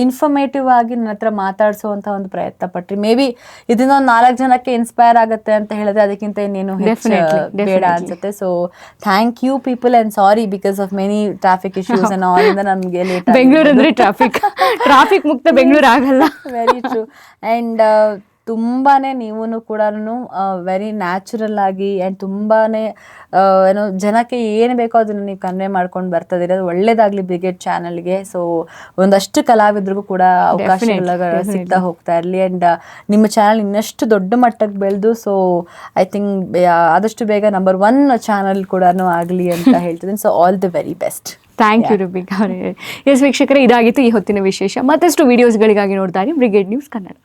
ಇನ್ಫಾರ್ಮೇಟಿವ್ ಆಗಿ ನನ್ನ ಹತ್ರ ಮಾತಾಡಿಸುವಂಥ ಒಂದು ಪ್ರಯತ್ನ ಪಟ್ರಿ. ಮೇ ಬಿ ಇದನ್ನ ಒಂದು 4 ಜನಕ್ಕೆ ಇನ್ಸ್ಪೈರ್ ಆಗುತ್ತೆ ಅಂತ ಹೇಳಿದ್ರೆ ಅದಕ್ಕಿಂತ ಇನ್ನೇನು ಬೇಡ ಅನ್ಸುತ್ತೆ. So thank you people and sorry because of many traffic issues and all ಇಂದ ನಮಗೆ ಲೇಟ್. ಬೆಂಗಳೂರು ಅಂದ್ರೆ ಟ್ರಾಫಿಕ್ ಮುಕ್ತ ಬೆಂಗಳೂರು ಆಗಲ್ಲ. Very true. ಆ್ಯಂಡ್ ತುಂಬಾನೇ ನೀವು ಕೂಡ ವೆರಿ ನ್ಯಾಚುರಲ್ ಆಗಿ ಆ್ಯಂಡ್ ತುಂಬಾನೇ ಏನೋ ಜನಕ್ಕೆ ಏನು ಬೇಕೋ ಅದನ್ನು ನೀವು ಕನ್ವೆ ಮಾಡ್ಕೊಂಡು ಬರ್ತದಿರ. ಅದು ಒಳ್ಳೇದಾಗಲಿ ಬ್ರಿಗೇಡ್ ಚಾನಲ್ಗೆ. ಸೊ ಒಂದಷ್ಟು ಕಲಾವಿದ್ರಿಗೂ ಕೂಡ ಅವಕಾಶಗಳ ಸಿಗ್ತಾ ಹೋಗ್ತಾ ಇರಲಿ. ಆ್ಯಂಡ್ ನಿಮ್ಮ ಚಾನಲ್ ಇನ್ನಷ್ಟು ದೊಡ್ಡ ಮಟ್ಟಕ್ಕೆ ಬೆಳೆದು ಸೊ ಐ ಥಿಂಕ್ ಆದಷ್ಟು ಬೇಗ ನಂಬರ್ 1 ಚಾನಲ್ ಕೂಡ ಆಗಲಿ ಅಂತ ಹೇಳ್ತಿದ್ದೀನಿ. So all the very best. Thank you Rupika ಅವರೇ. ಎಸ್ ವೀಕ್ಷಕರೇ, ಇದಾಗಿತ್ತು ಈ ಹೊತ್ತಿನ ವಿಶೇಷ. ಮತ್ತಷ್ಟು ವಿಡಿಯೋಸ್ಗಳಿಗಾಗಿ ನೋಡ್ತಾ ಇರಿ ಬ್ರಿಗೇಡ್ ನ್ಯೂಸ್ ಕನ್ನಡ.